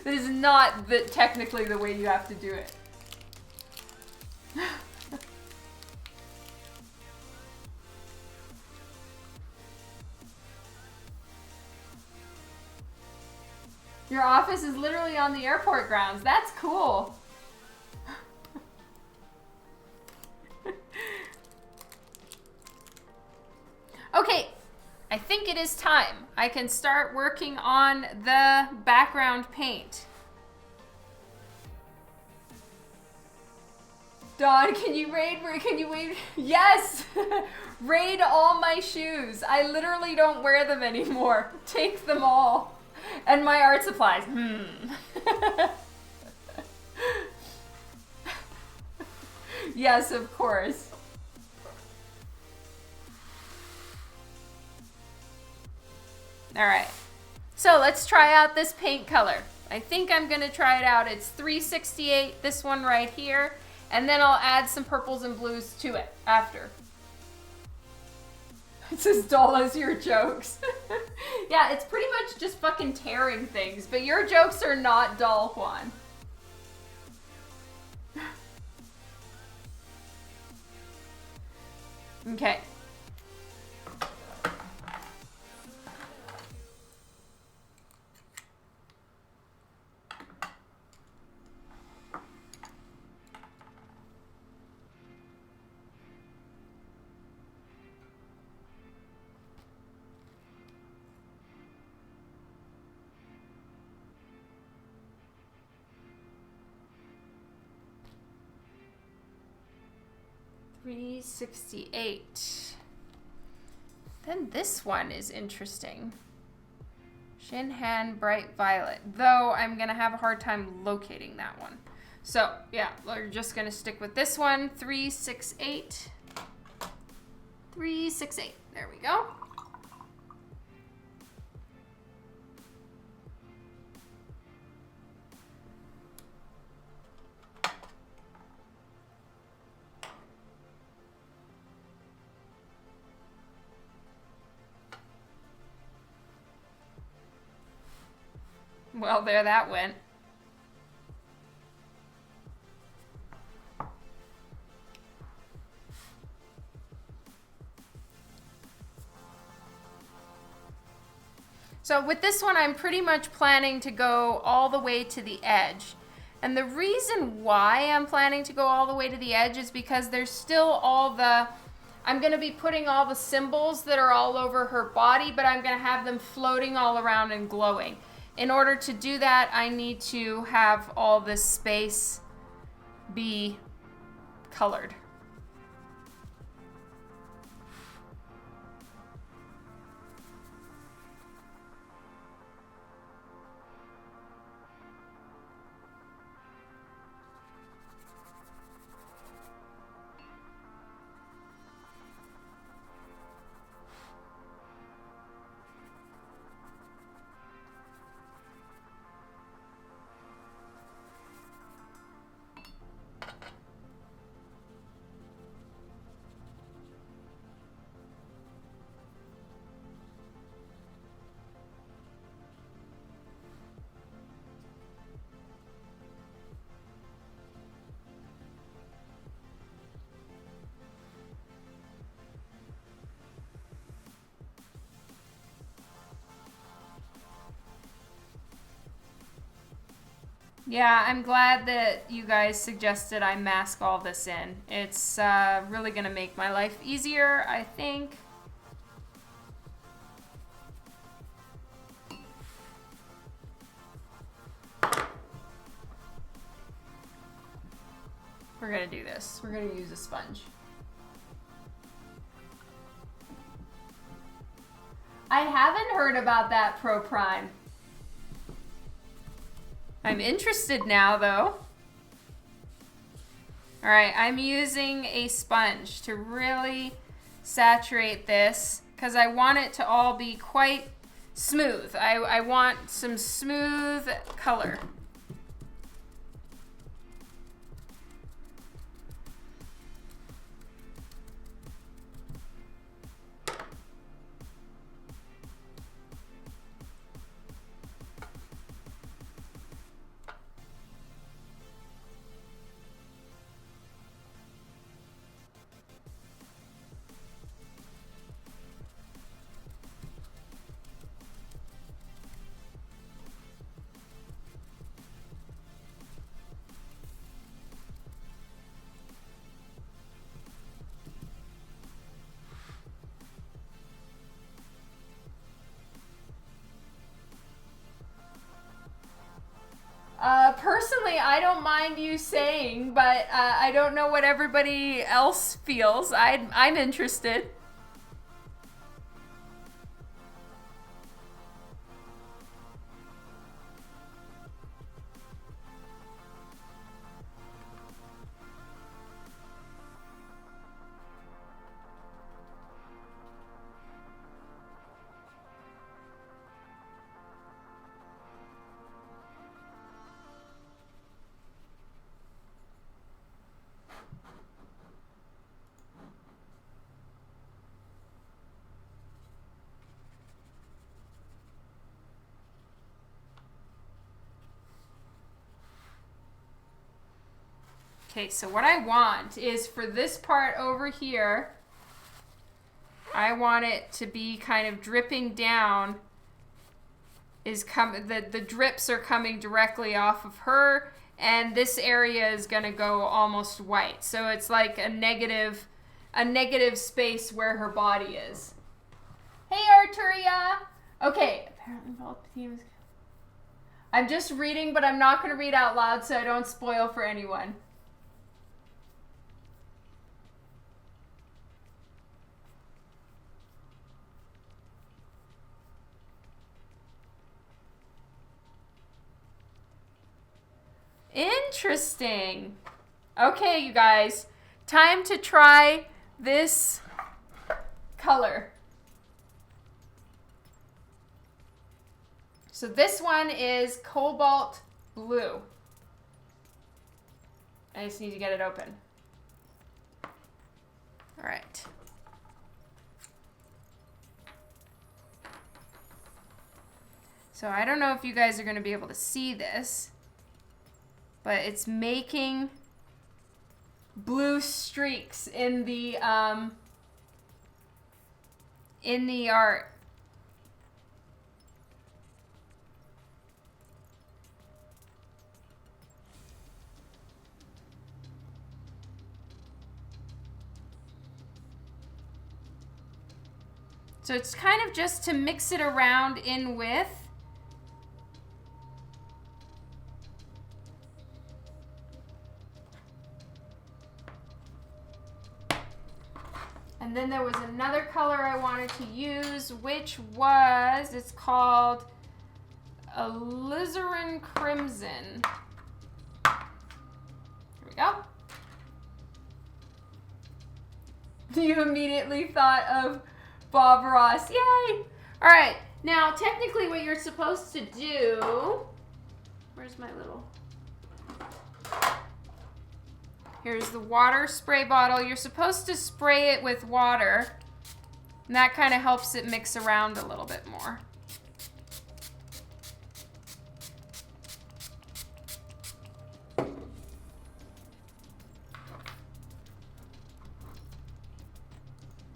This is not technically the way you have to do it. Your office is literally on the airport grounds. That's cool. Okay, I think it is time. I can start working on the background paint. Dawn, can you raid? Yes! Raid all my shoes. I literally don't wear them anymore. Take them all. And my art supplies. Yes, of course. All right. So let's try out this paint color. I think I'm going to try it out. It's 368, this one right here. And then I'll add some purples and blues to it after. It's as dull as your jokes. Yeah, it's pretty much just fucking tearing things, but your jokes are not dull, Juan. Okay. $368. Then this one is interesting. Shinhan Bright Violet. Though I'm going to have a hard time locating that one. So, yeah, we're just going to stick with this one. 368. 368. There we go. Well, there that went. So with this one, I'm pretty much planning to go all the way to the edge. And the reason why I'm planning to go all the way to the edge is because there's still I'm going to be putting all the symbols that are all over her body, but I'm going to have them floating all around and glowing. In order to do that, I need to have all this space be colored. Yeah, I'm glad that you guys suggested I mask all this in. It's really going to make my life easier, I think. We're going to do this. We're going to use a sponge. I haven't heard about that Pro Prime. I'm interested now, though. All right, I'm using a sponge to really saturate this because I want it to all be quite smooth. I want some smooth color. Personally, I don't mind you saying, but I don't know what everybody else feels. I'm interested. Okay, so what I want is for this part over here, I want it to be kind of dripping down. The drips are coming directly off of her, and this area is gonna go almost white. So it's like a negative space where her body is. Hey, Arturia. Okay, apparently both teams. I'm just reading, but I'm not gonna read out loud so I don't spoil for anyone. Interesting. Okay, you guys, time to try this color. So this one is cobalt blue. I just need to get it open. All right. So I don't know if you guys are going to be able to see this, but it's making blue streaks in the art. So it's kind of just to mix it around in with. And then there was another color I wanted to use, which was, it's called Alizarin Crimson. Here we go. You immediately thought of Bob Ross. Yay! All right, now technically what you're supposed to do, where's my little, here's the water spray bottle. You're supposed to spray it with water, and that kind of helps it mix around a little bit more.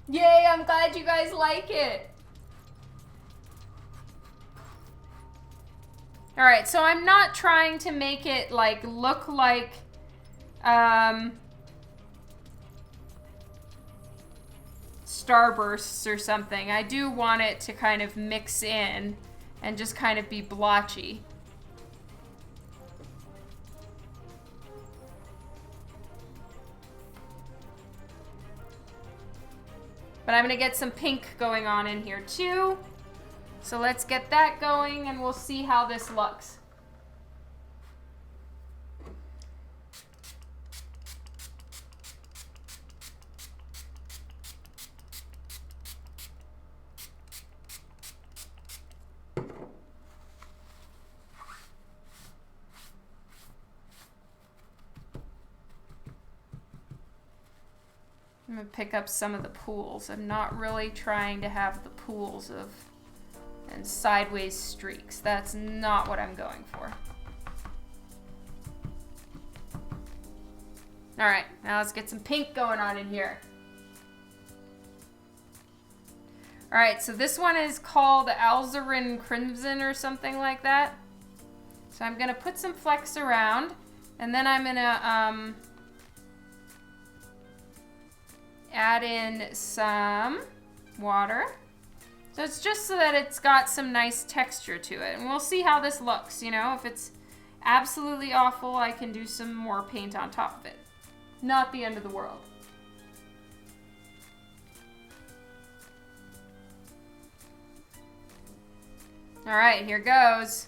Yay, I'm glad you guys like it. All right, so I'm not trying to make it like look like starbursts or something. I do want it to kind of mix in and just kind of be blotchy. But I'm gonna get some pink going on in here too. So let's get that going and we'll see how this looks. I'm gonna pick up some of the pools. I'm not really trying to have the pools of and sideways streaks. That's not what I'm going for. All right, now let's get some pink going on in here. All right, so this one is called Alizarin Crimson or something like that. So I'm gonna put some flecks around, and then I'm gonna add in some water. So it's just so that it's got some nice texture to it. And we'll see how this looks, you know. If it's absolutely awful, I can do some more paint on top of it. Not the end of the world. All right, here goes.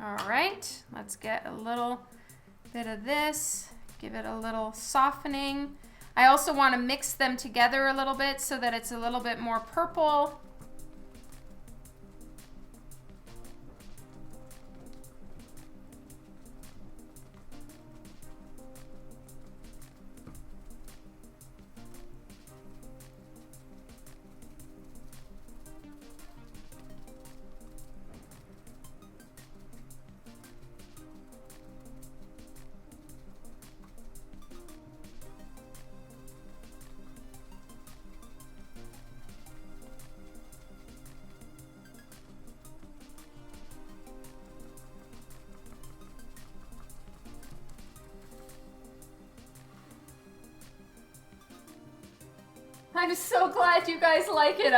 All right, let's get a little bit of this, give it a little softening. I also want to mix them together a little bit so that it's a little bit more purple. I'm so glad you guys like it.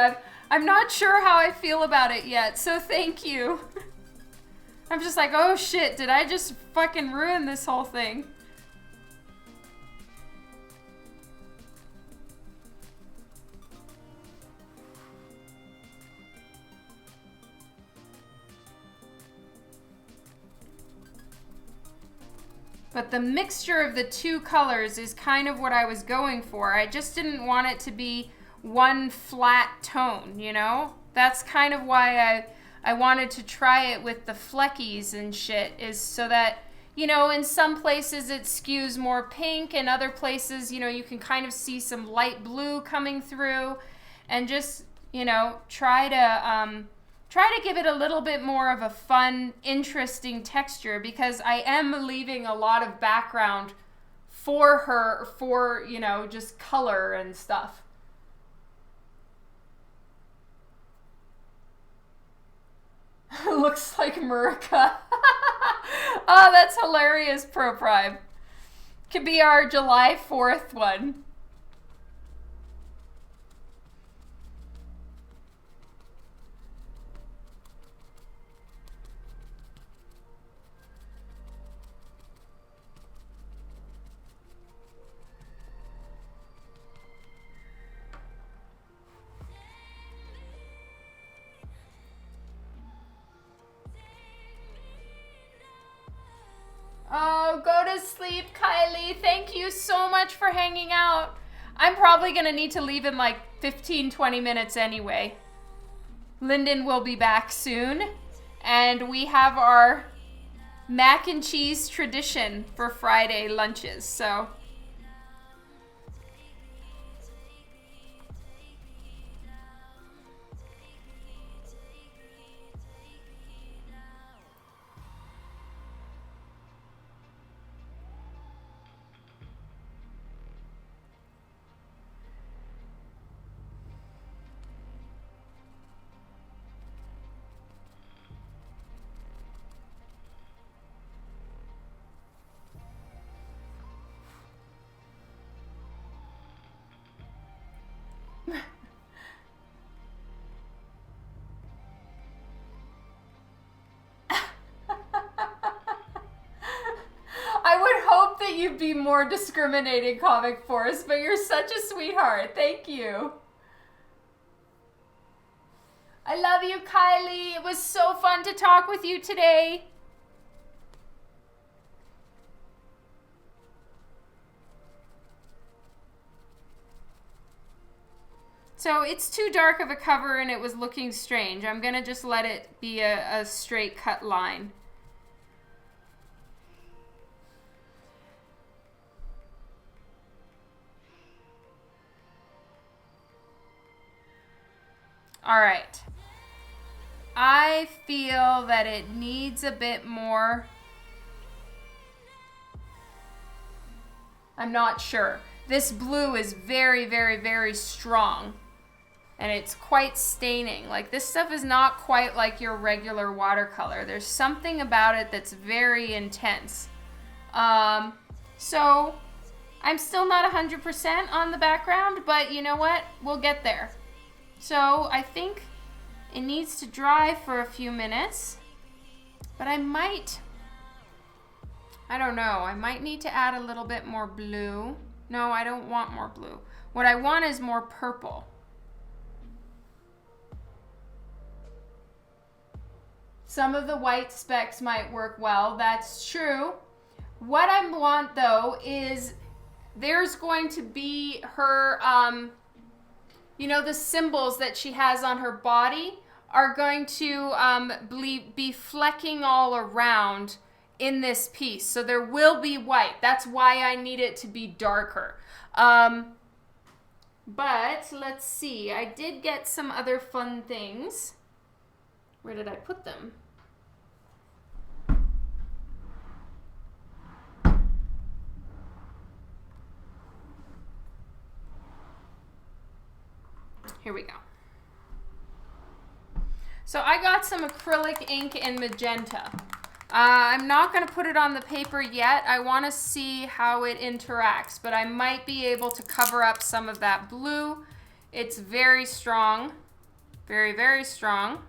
I'm not sure how I feel about it yet, so thank you. I'm just like, oh shit, did I just fucking ruin this whole thing? But the mixture of the two colors is kind of what I was going for. I just didn't want it to be one flat tone, you know? That's kind of why I wanted to try it with the fleckies and shit, is so that, you know, in some places it skews more pink, and other places, you know, you can kind of see some light blue coming through, and just, you know, try to give it a little bit more of a fun, interesting texture, because I am leaving a lot of background for her, for, you know, just color and stuff. Looks like Murica. Oh, that's hilarious, Pro Prime. Could be our July 4th one. Oh, go to sleep, Kylie. Thank you so much for hanging out. I'm probably going to need to leave in like 15-20 minutes anyway. Lyndon will be back soon. And we have our mac and cheese tradition for Friday lunches, so. I would hope that you'd be more discriminating, Comic Force, but you're such a sweetheart. Thank you. I love you, Kylie. It was so fun to talk with you today. So it's too dark of a cover and it was looking strange. I'm going to just let it be a straight cut line. All right. I feel that it needs a bit more. I'm not sure. This blue is very, very, very strong. And it's quite staining. Like, this stuff is not quite like your regular watercolor. There's something about it that's very intense. So I'm still not 100% on the background, but you know what? We'll get there. So I think it needs to dry for a few minutes, but I don't know. I might need to add a little bit more blue. No, I don't want more blue. What I want is more purple. Some of the white specks might work well. That's true. What I want though is there's going to be her, you know, the symbols that she has on her body are going to be flecking all around in this piece. So there will be white. That's why I need it to be darker. But let's see. I did get some other fun things. Where did I put them? Here we go. So I got some acrylic ink in magenta. I'm not going to put it on the paper yet. I want to see how it interacts, but I might be able to cover up some of that blue. It's very strong, very, very strong.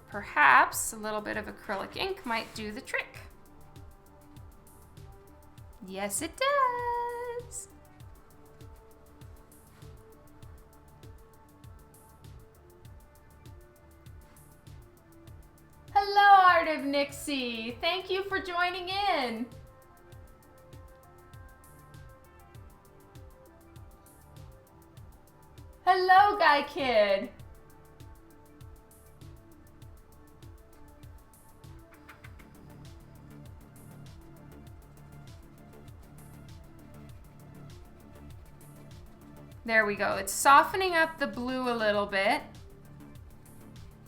Perhaps a little bit of acrylic ink might do the trick. Yes, it does. Hello, Art of Nixie. Thank you for joining in. Hello, Guy Kid. There we go. It's softening up the blue a little bit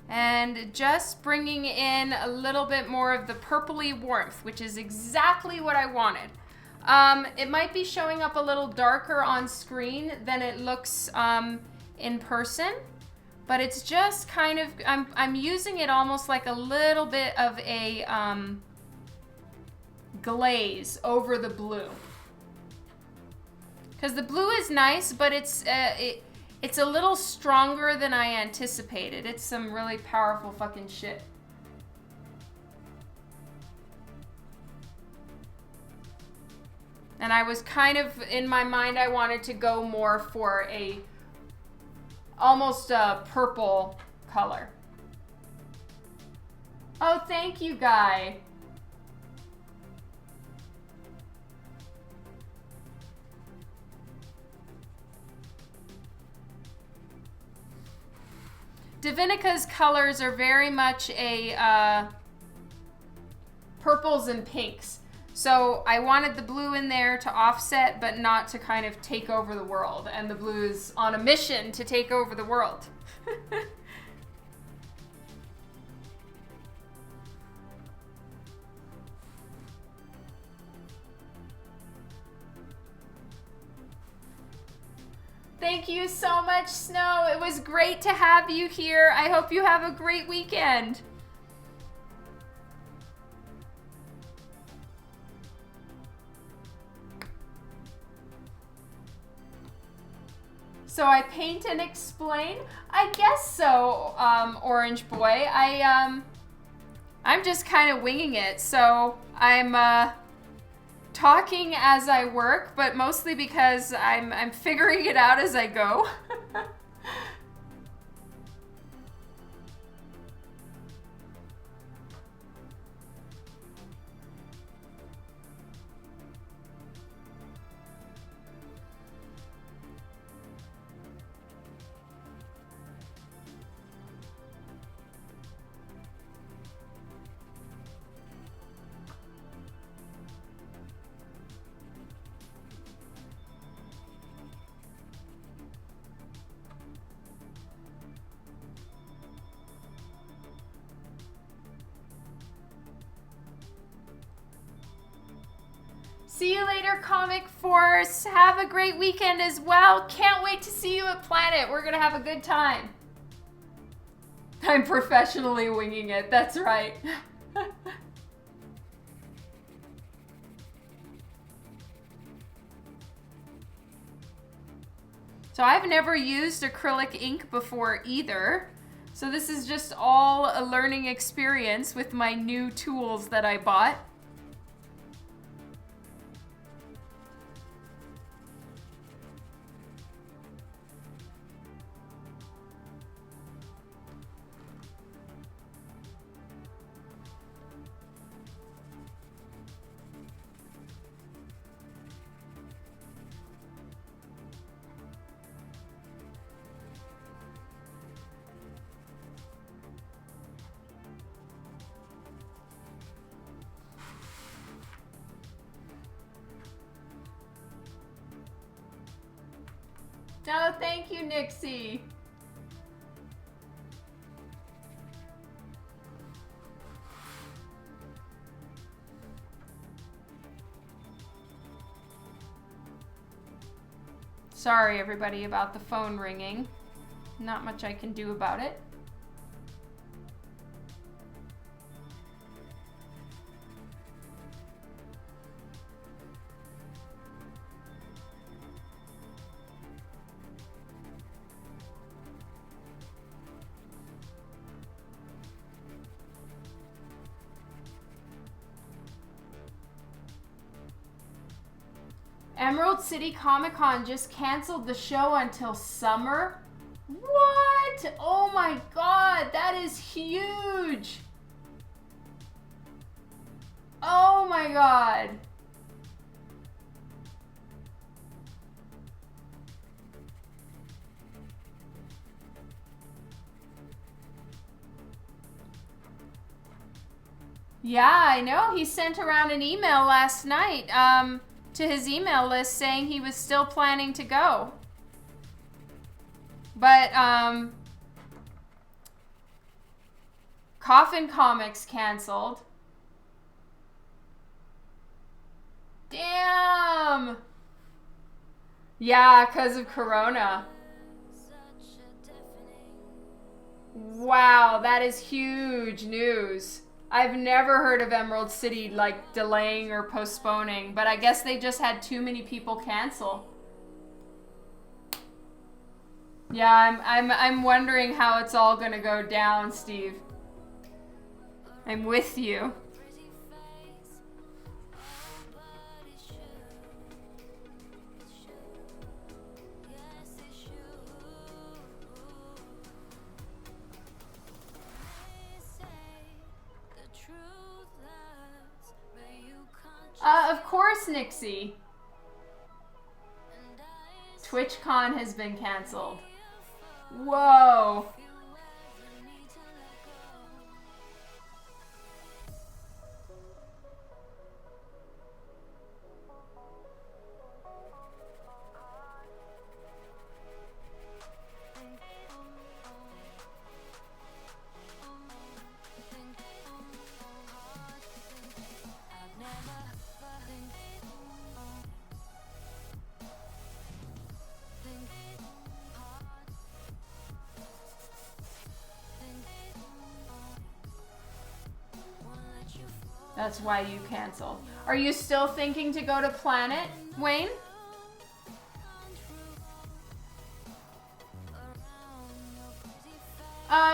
and just bringing in a little bit more of the purpley warmth, which is exactly what I wanted. It might be showing up a little darker on screen than it looks in person, but it's just kind of, I'm using it almost like a little bit of a glaze over the blue. Because the blue is nice, but it's a little stronger than I anticipated. It's some really powerful fucking shit. And I was kind of, in my mind, I wanted to go more for almost a purple color. Oh, thank you, Guy. DiVinica's colors are very much a purples and pinks. So I wanted the blue in there to offset, but not to kind of take over the world. And the blue is on a mission to take over the world. Thank you so much, Snow. It was great to have you here. I hope you have a great weekend. So I paint and explain? I guess so, Orange Boy. I'm just kind of winging it. So I'm talking as I work, but mostly because I'm figuring it out as I go. See you later, Comic Force. Have a great weekend as well. Can't wait to see you at Planet. We're gonna have a good time. I'm professionally winging it. That's right. So I've never used acrylic ink before either. So this is just all a learning experience with my new tools that I bought. No, thank you, Nixie. Sorry, everybody, about the phone ringing. Not much I can do about it. Emerald City Comic Con just canceled the show until summer. What? Oh my god, that is huge. Oh my god. Yeah, I know. He sent around an email last night to his email list saying he was still planning to go. But Coffin Comics canceled. Damn. Yeah, because of Corona. Wow, that is huge news. I've never heard of Emerald City like delaying or postponing, but I guess they just had too many people cancel. Yeah, I'm wondering how it's all gonna go down, Steve. I'm with you. Of course, Nixie. TwitchCon has been canceled. Whoa. That's why you canceled. Are you still thinking to go to Planet, Wayne?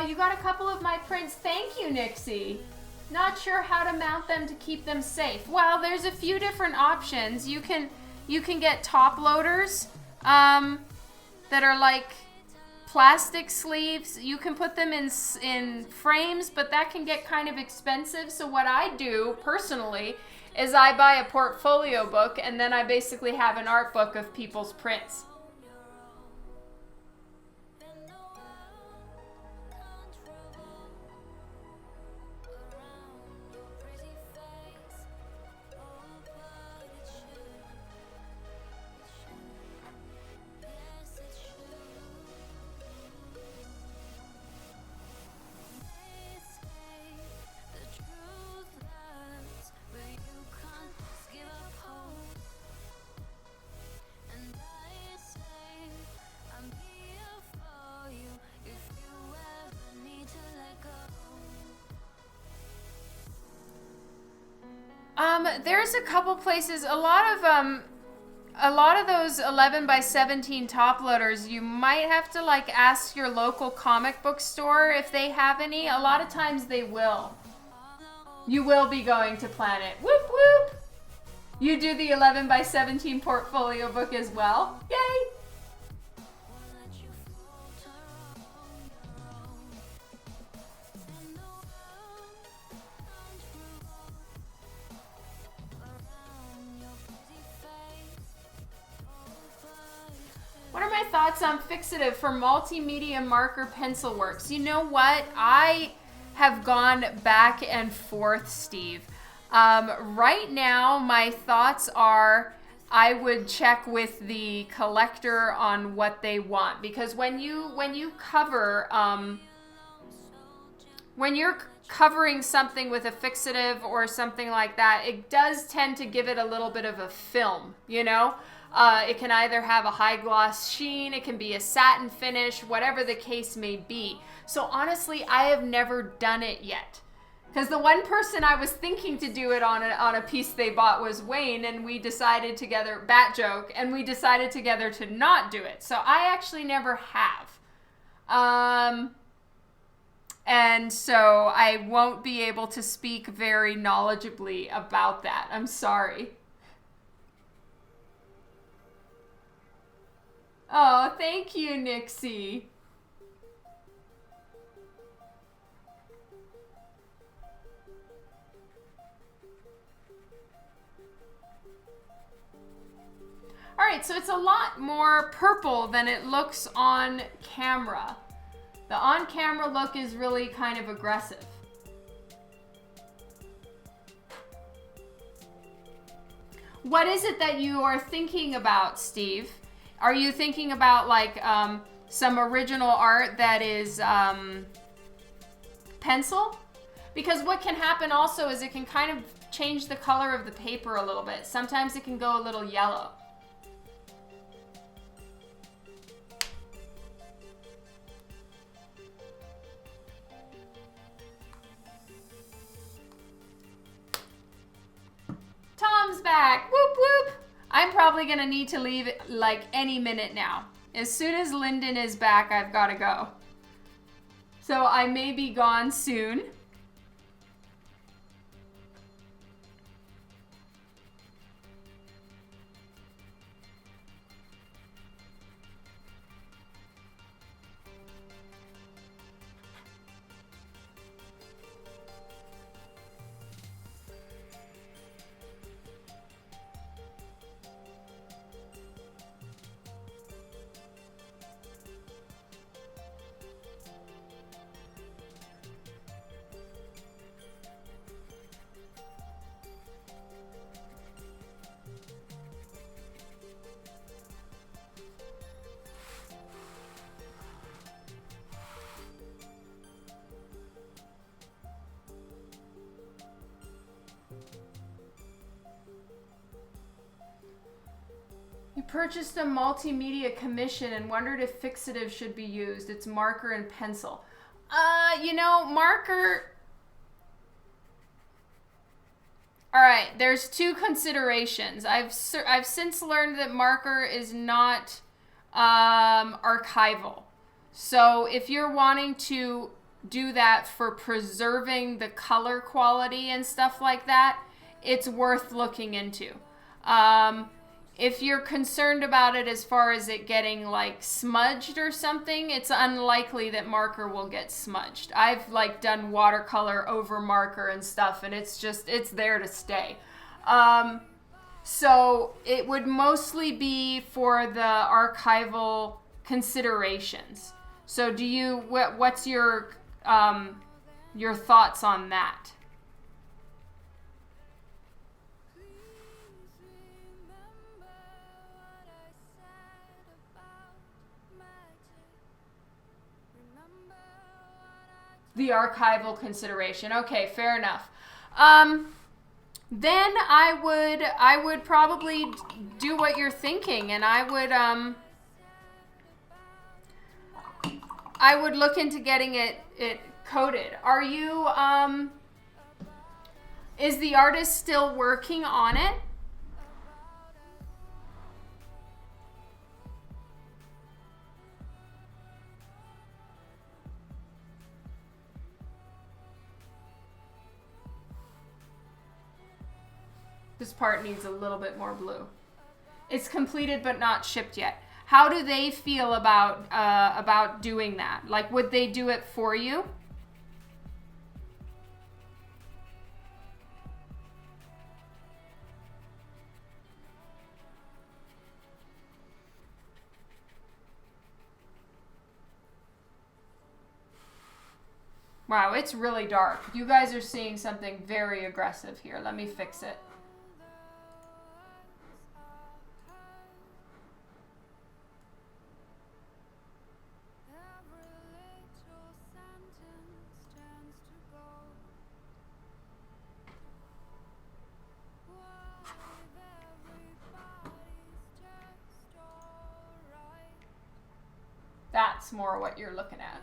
You got a couple of my prints. Thank you, Nixie. Not sure how to mount them to keep them safe. Well, there's a few different options. You can get top loaders that are like plastic sleeves. You can put them in frames, but that can get kind of expensive. So what I do personally is I buy a portfolio book, and then I basically have an art book of people's prints. There's a couple places, a lot of those 11 by 17 top loaders, you might have to like ask your local comic book store if they have any. A lot of times they will. You will be going to Planet. Whoop whoop! You do the 11 by 17 portfolio book as well. Yay! What are my thoughts on fixative for multimedia marker pencil works? You know what? I have gone back and forth, Steve. Right now, my thoughts are I would check with the collector on what they want, because when you cover when you're covering something with a fixative or something like that, it does tend to give it a little bit of a film, you know? It can either have a high gloss sheen, it can be a satin finish, whatever the case may be. So honestly, I have never done it yet. Because the one person I was thinking to do it on a piece they bought was Wayne, and we decided together, bat joke, and we decided together to not do it. So I actually never have. And so I won't be able to speak very knowledgeably about that. I'm sorry. Oh, thank you, Nixie. All right, so it's a lot more purple than it looks on camera. The on-camera look is really kind of aggressive. What is it that you are thinking about, Steve? Are you thinking about like some original art that is pencil? Because what can happen also is it can kind of change the color of the paper a little bit. Sometimes it can go a little yellow. Tom's back. Whoop whoop. I'm probably gonna need to leave like any minute now. As soon as Lyndon is back, I've gotta go. So I may be gone soon. You purchased a multimedia commission and wondered if fixative should be used. It's marker and pencil. You know, marker... All right, there's two considerations. I've since learned that marker is not archival. So if you're wanting to do that for preserving the color quality and stuff like that, it's worth looking into. If you're concerned about it as far as it getting like smudged or something, it's unlikely that marker will get smudged. I've like done watercolor over marker and stuff, and it's there to stay. So it would mostly be for the archival considerations. So what's your thoughts on that? The archival consideration. Okay, fair enough. Then I would probably do what you're thinking, and I would look into getting it coated. Are you is the artist still working on it? This part needs a little bit more blue. It's completed but not shipped yet. How do they feel about doing that? Like, would they do it for you? Wow, it's really dark. You guys are seeing something very aggressive here. Let me fix it. That's more what you're looking at.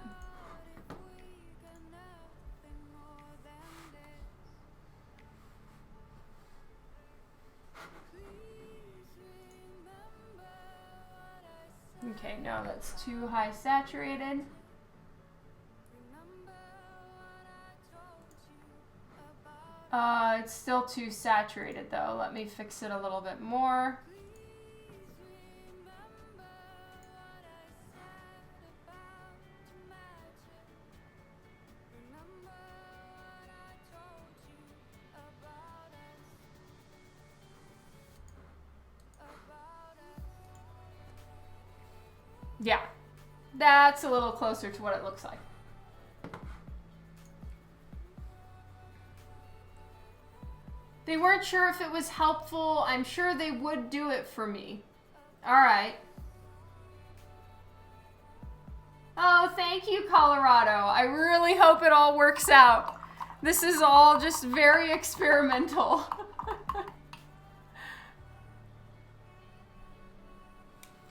Okay, no, that's too high saturated. It's still too saturated though. Let me fix it a little bit more. Yeah, that's a little closer to what it looks like. They weren't sure if it was helpful. I'm sure they would do it for me. All right. Oh, thank you, Colorado. I really hope it all works out. This is all just very experimental.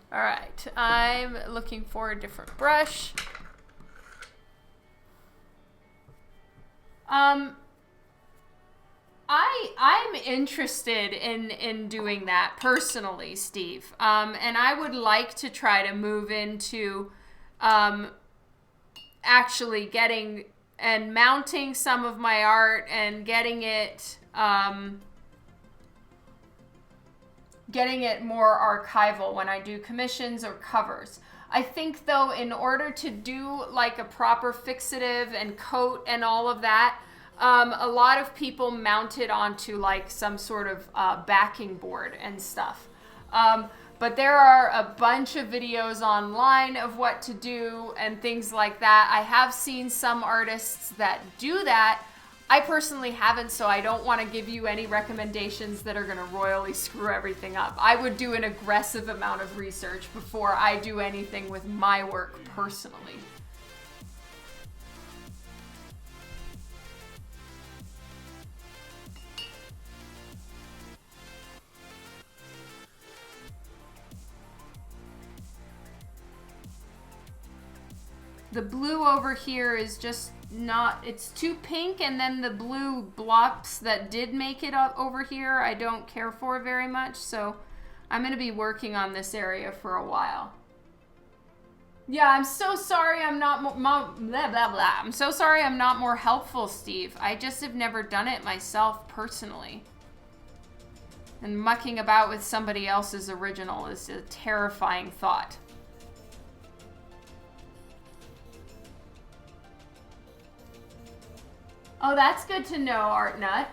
All right, I'm looking for a different brush. I'm interested in doing that personally, Steve. And I would like to try to move into actually getting and mounting some of my art and getting it more archival when I do commissions or covers. I think though, in order to do like a proper fixative and coat and all of that, a lot of people mount it onto like some sort of backing board and stuff. But there are a bunch of videos online of what to do and things like that. I have seen some artists that do that. I personally haven't, so I don't want to give you any recommendations that are going to royally screw everything up. I would do an aggressive amount of research before I do anything with my work personally. the blue over here is just not, it's too pink, and then the blue blobs that did make it up over here I don't care for very much, so I'm going to be working on this area for a while. Yeah, I'm so sorry I'm not blah, blah, blah. I'm so sorry I'm not more helpful, Steve. I just have never done it myself personally. And mucking about with somebody else's original is a terrifying thought. Oh, that's good to know, Art Nut.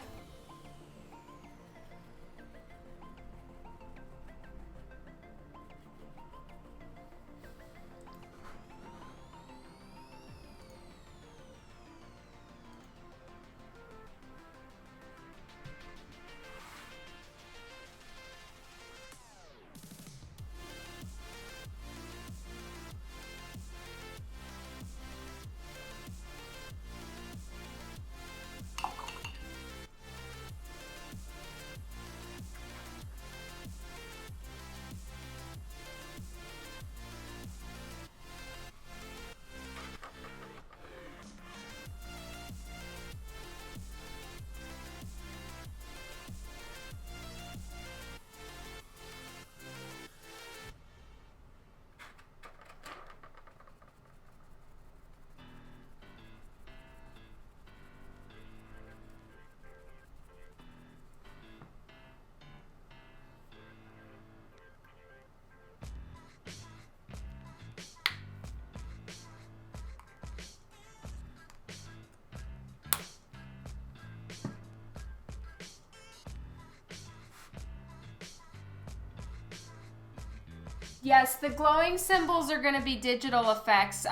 Yes, the glowing symbols are going to be digital effects.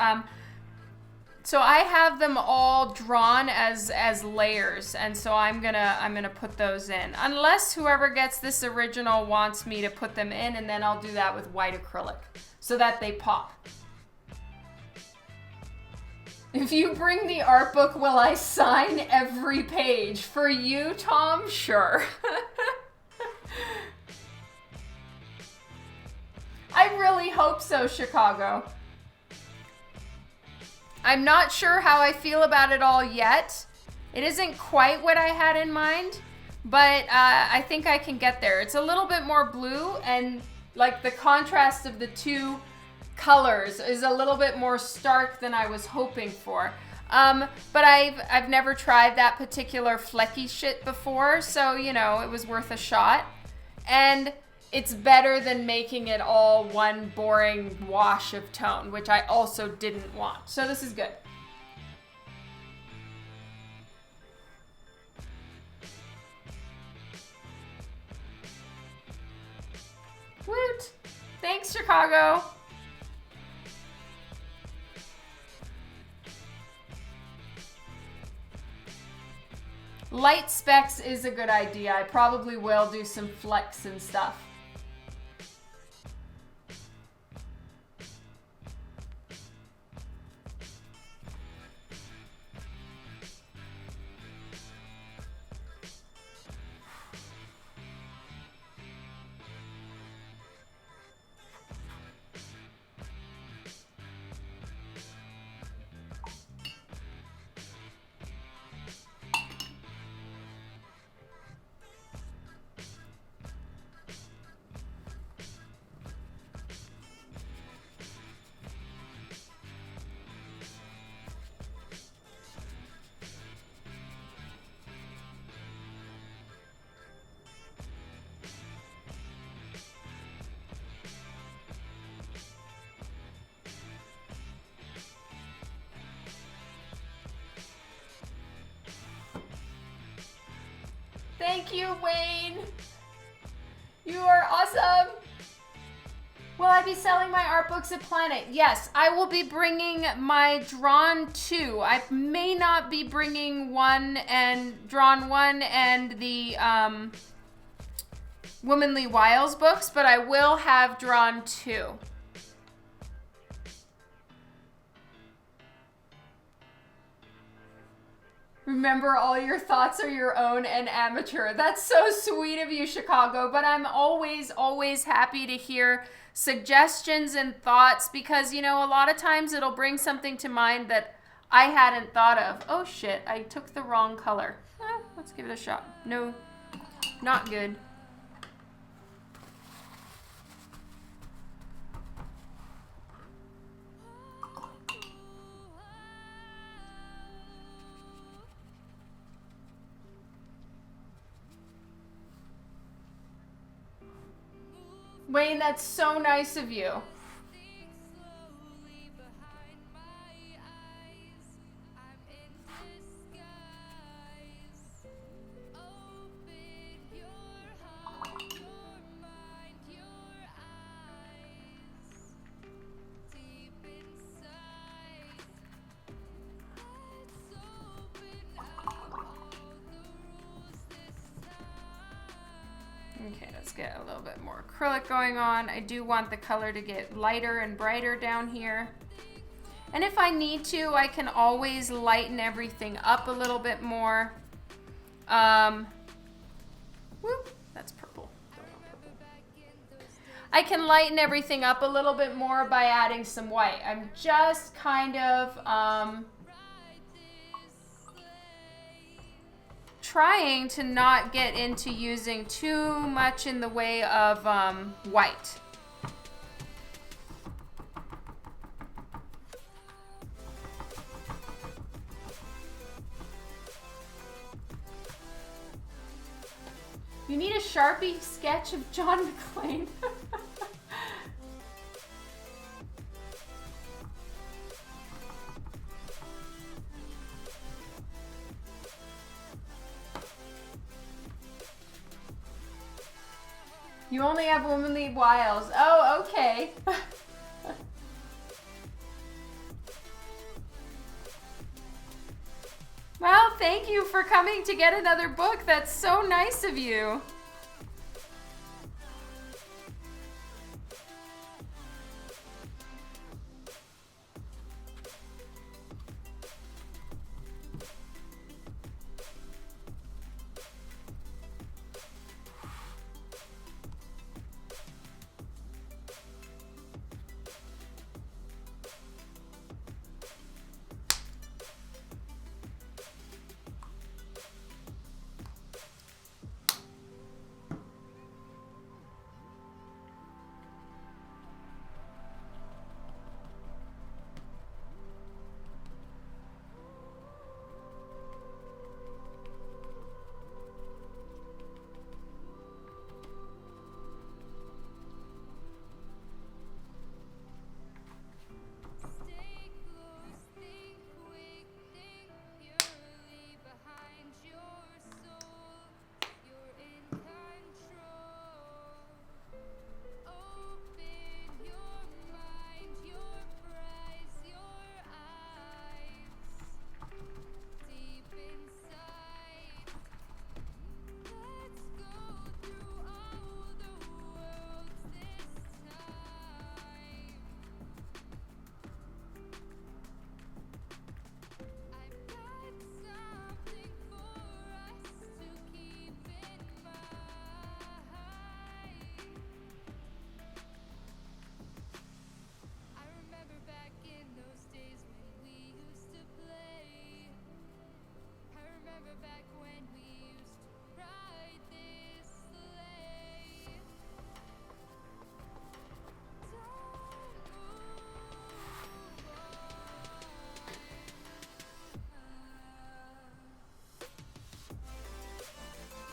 So I have them all drawn as layers, and so I'm gonna put those in. Unless whoever gets this original wants me to put them in, and then I'll do that with white acrylic so that they pop. If you bring the art book, will I sign every page? For you, Tom? Sure. I really hope so, Chicago. I'm not sure how I feel about it all yet. It isn't quite what I had in mind, but I think I can get there. It's a little bit more blue, and like the contrast of the two colors is a little bit more stark than I was hoping for. But I've never tried that particular flecky shit before, so you know, it was worth a shot. And it's better than making it all one boring wash of tone, which I also didn't want. So this is good. Woot! Thanks, Chicago. Light specs is a good idea. I probably will do some flecks and stuff. Thank you, Wayne. You are awesome. Will I be selling my art books at Planet? Yes, I will be bringing my Drawn 2. I may not be bringing Drawn 1 and the Womanly Wiles books, but I will have Drawn 2. Remember, all your thoughts are your own and amateur. That's so sweet of you, Chicago. But I'm always, always happy to hear suggestions and thoughts because, you know, a lot of times it'll bring something to mind that I hadn't thought of. Oh shit, I took the wrong color. Let's give it a shot. No, not good. Wayne, that's so nice of you. Okay, let's get a little bit more acrylic going on. I do want the color to get lighter and brighter down here. And if I need to, I can always lighten everything up a little bit more. Whoop, that's purple. I can lighten everything up a little bit more by adding some white. I'm just kind of trying to not get into using too much in the way of white. You need a Sharpie sketch of John McClane. You only have womanly wiles. Oh, okay. Well, thank you for coming to get another book. That's so nice of you.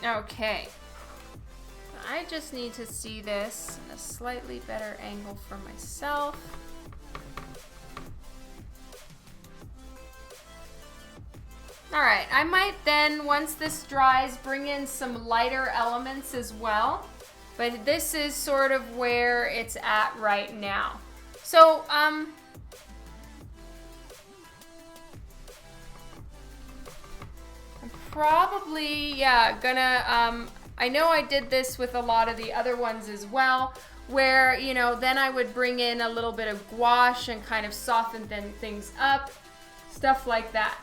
Okay. I just need to see this in a slightly better angle for myself. All right, I might then, once this dries, bring in some lighter elements as well. But this is sort of where it's at right now. So, I'm probably, gonna, I know I did this with a lot of the other ones as well, where, you know, then I would bring in a little bit of gouache and kind of soften things up, stuff like that.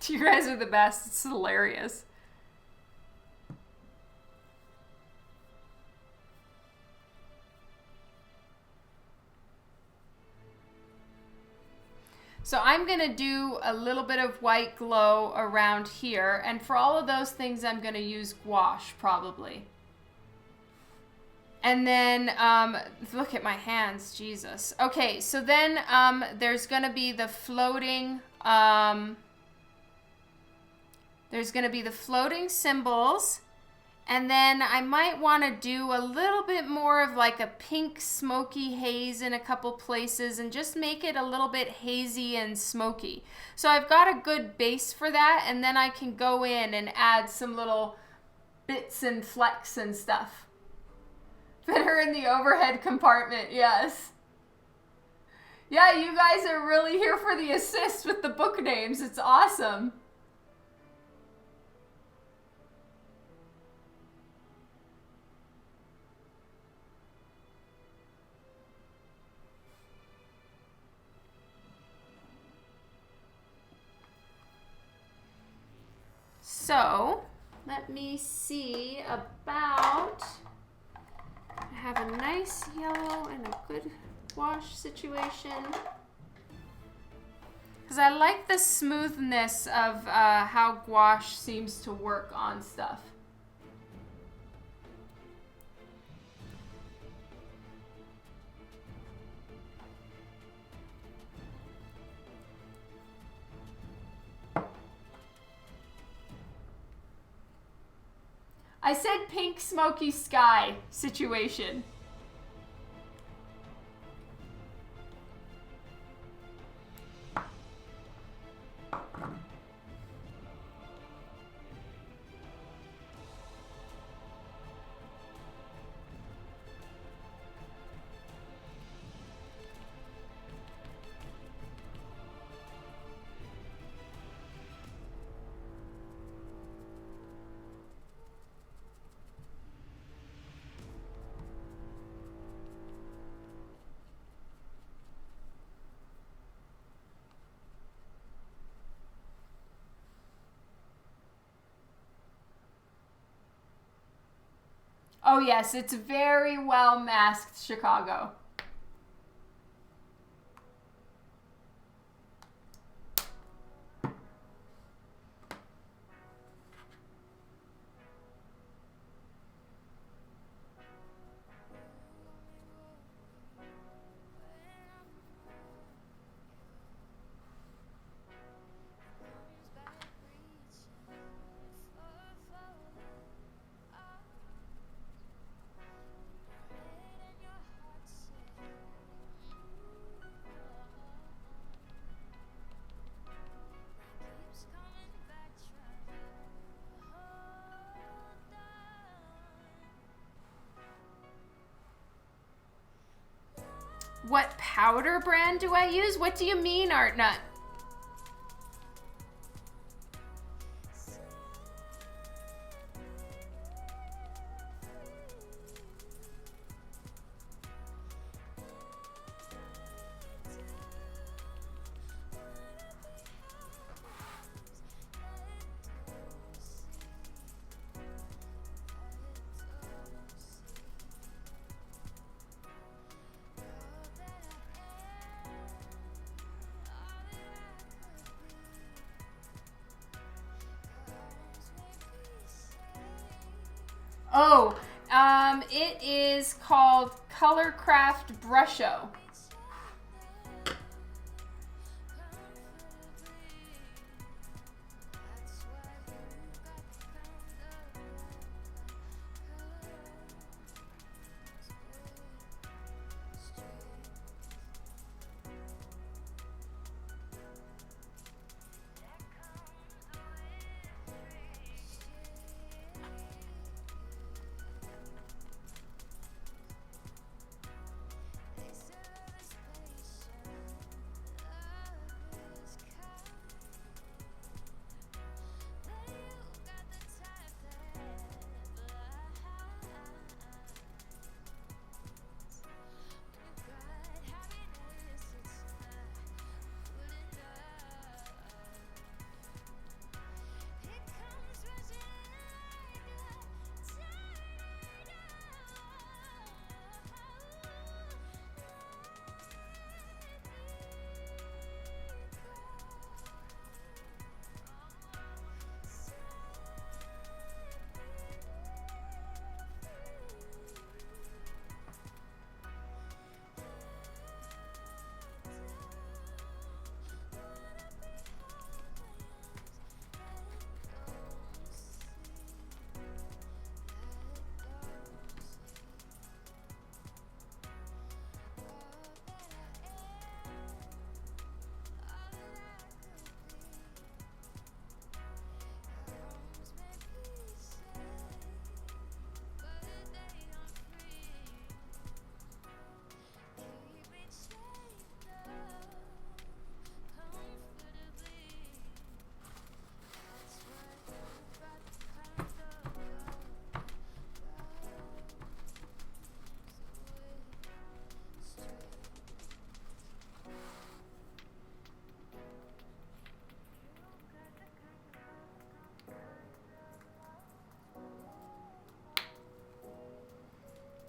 You guys are the best. It's hilarious. So I'm going to do a little bit of white glow around here. And for all of those things, I'm going to use gouache probably. And then, look at my hands, Jesus. Okay, so then there's going to be the floating, symbols. And then I might want to do a little bit more of like a pink smoky haze in a couple places and just make it a little bit hazy and smoky. So I've got a good base for that, and then I can go in and add some little bits and flecks and stuff that are in the overhead compartment, yes. Yeah, you guys are really here for the assist with the book names. It's awesome. So, let me see about, I have a nice yellow and a good wash situation. Because I like the smoothness of how gouache seems to work on stuff. I said pink smoky sky situation. Oh yes, it's very well masked, Chicago. What powder brand do I use? What do you mean, Art Nut? Oh, it is called Colorcraft Brusho.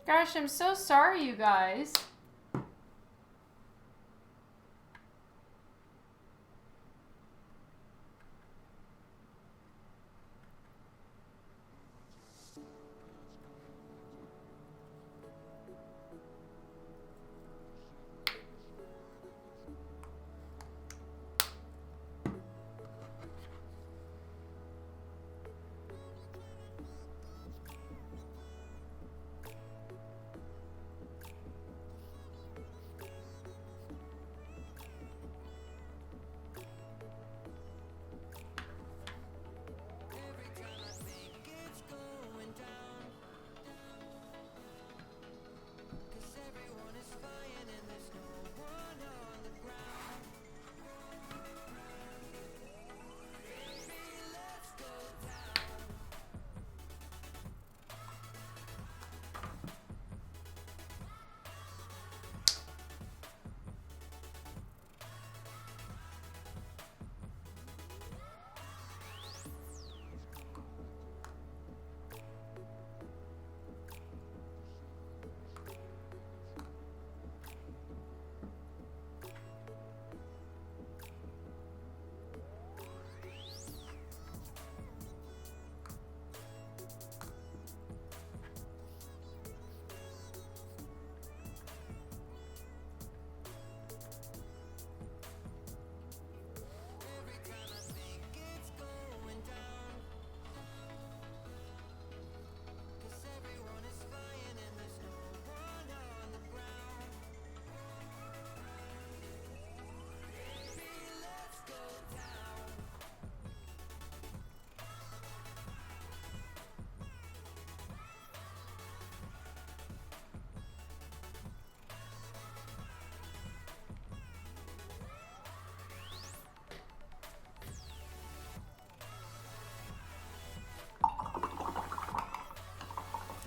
Gosh, I'm so sorry, you guys.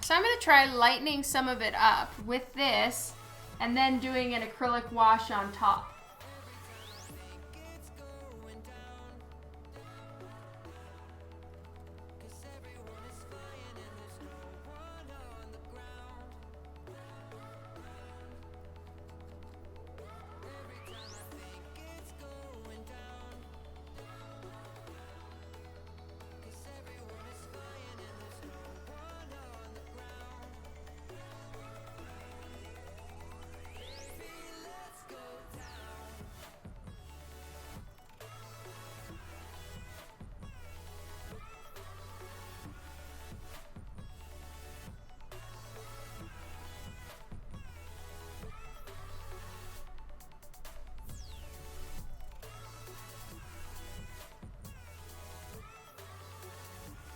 So I'm going to try lightening some of it up with this and then doing an acrylic wash on top.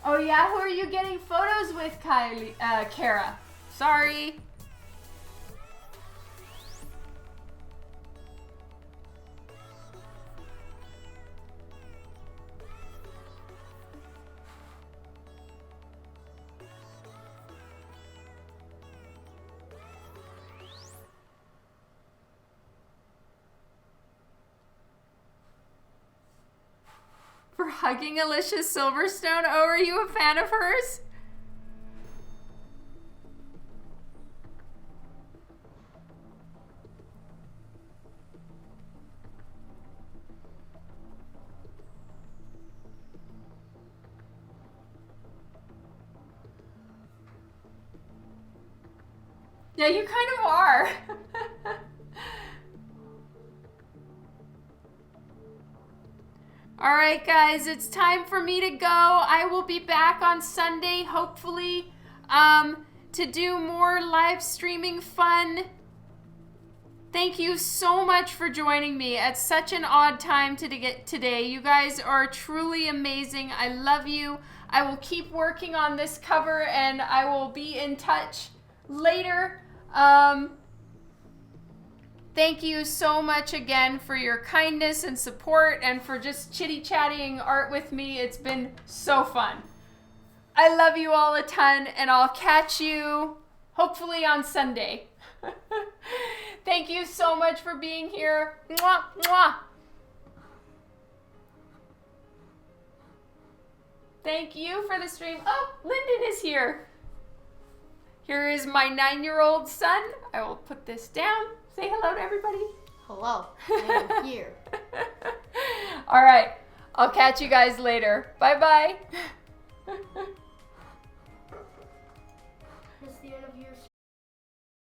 Oh yeah, who are you getting photos with, Kylie, Kara? Sorry. For hugging Alicia Silverstone. Oh, are you a fan of hers? Yeah, you kind of are. All right, guys, it's time for me to go. I will be back on Sunday, hopefully, to do more live streaming fun. Thank you so much for joining me at such an odd time to get today. You guys are truly amazing. I love you. I will keep working on this cover, and I will be in touch later. Thank you so much again for your kindness and support and for just chitty-chatting art with me. It's been so fun. I love you all a ton, and I'll catch you hopefully on Sunday. Thank you so much for being here. Mwah, mwah. Thank you for the stream. Oh, Lyndon is here. Here is my 9-year-old son. I will put this down. Say hello to everybody. Hello, I am here. All right. I'll catch you guys later. Bye-bye. It's the end of your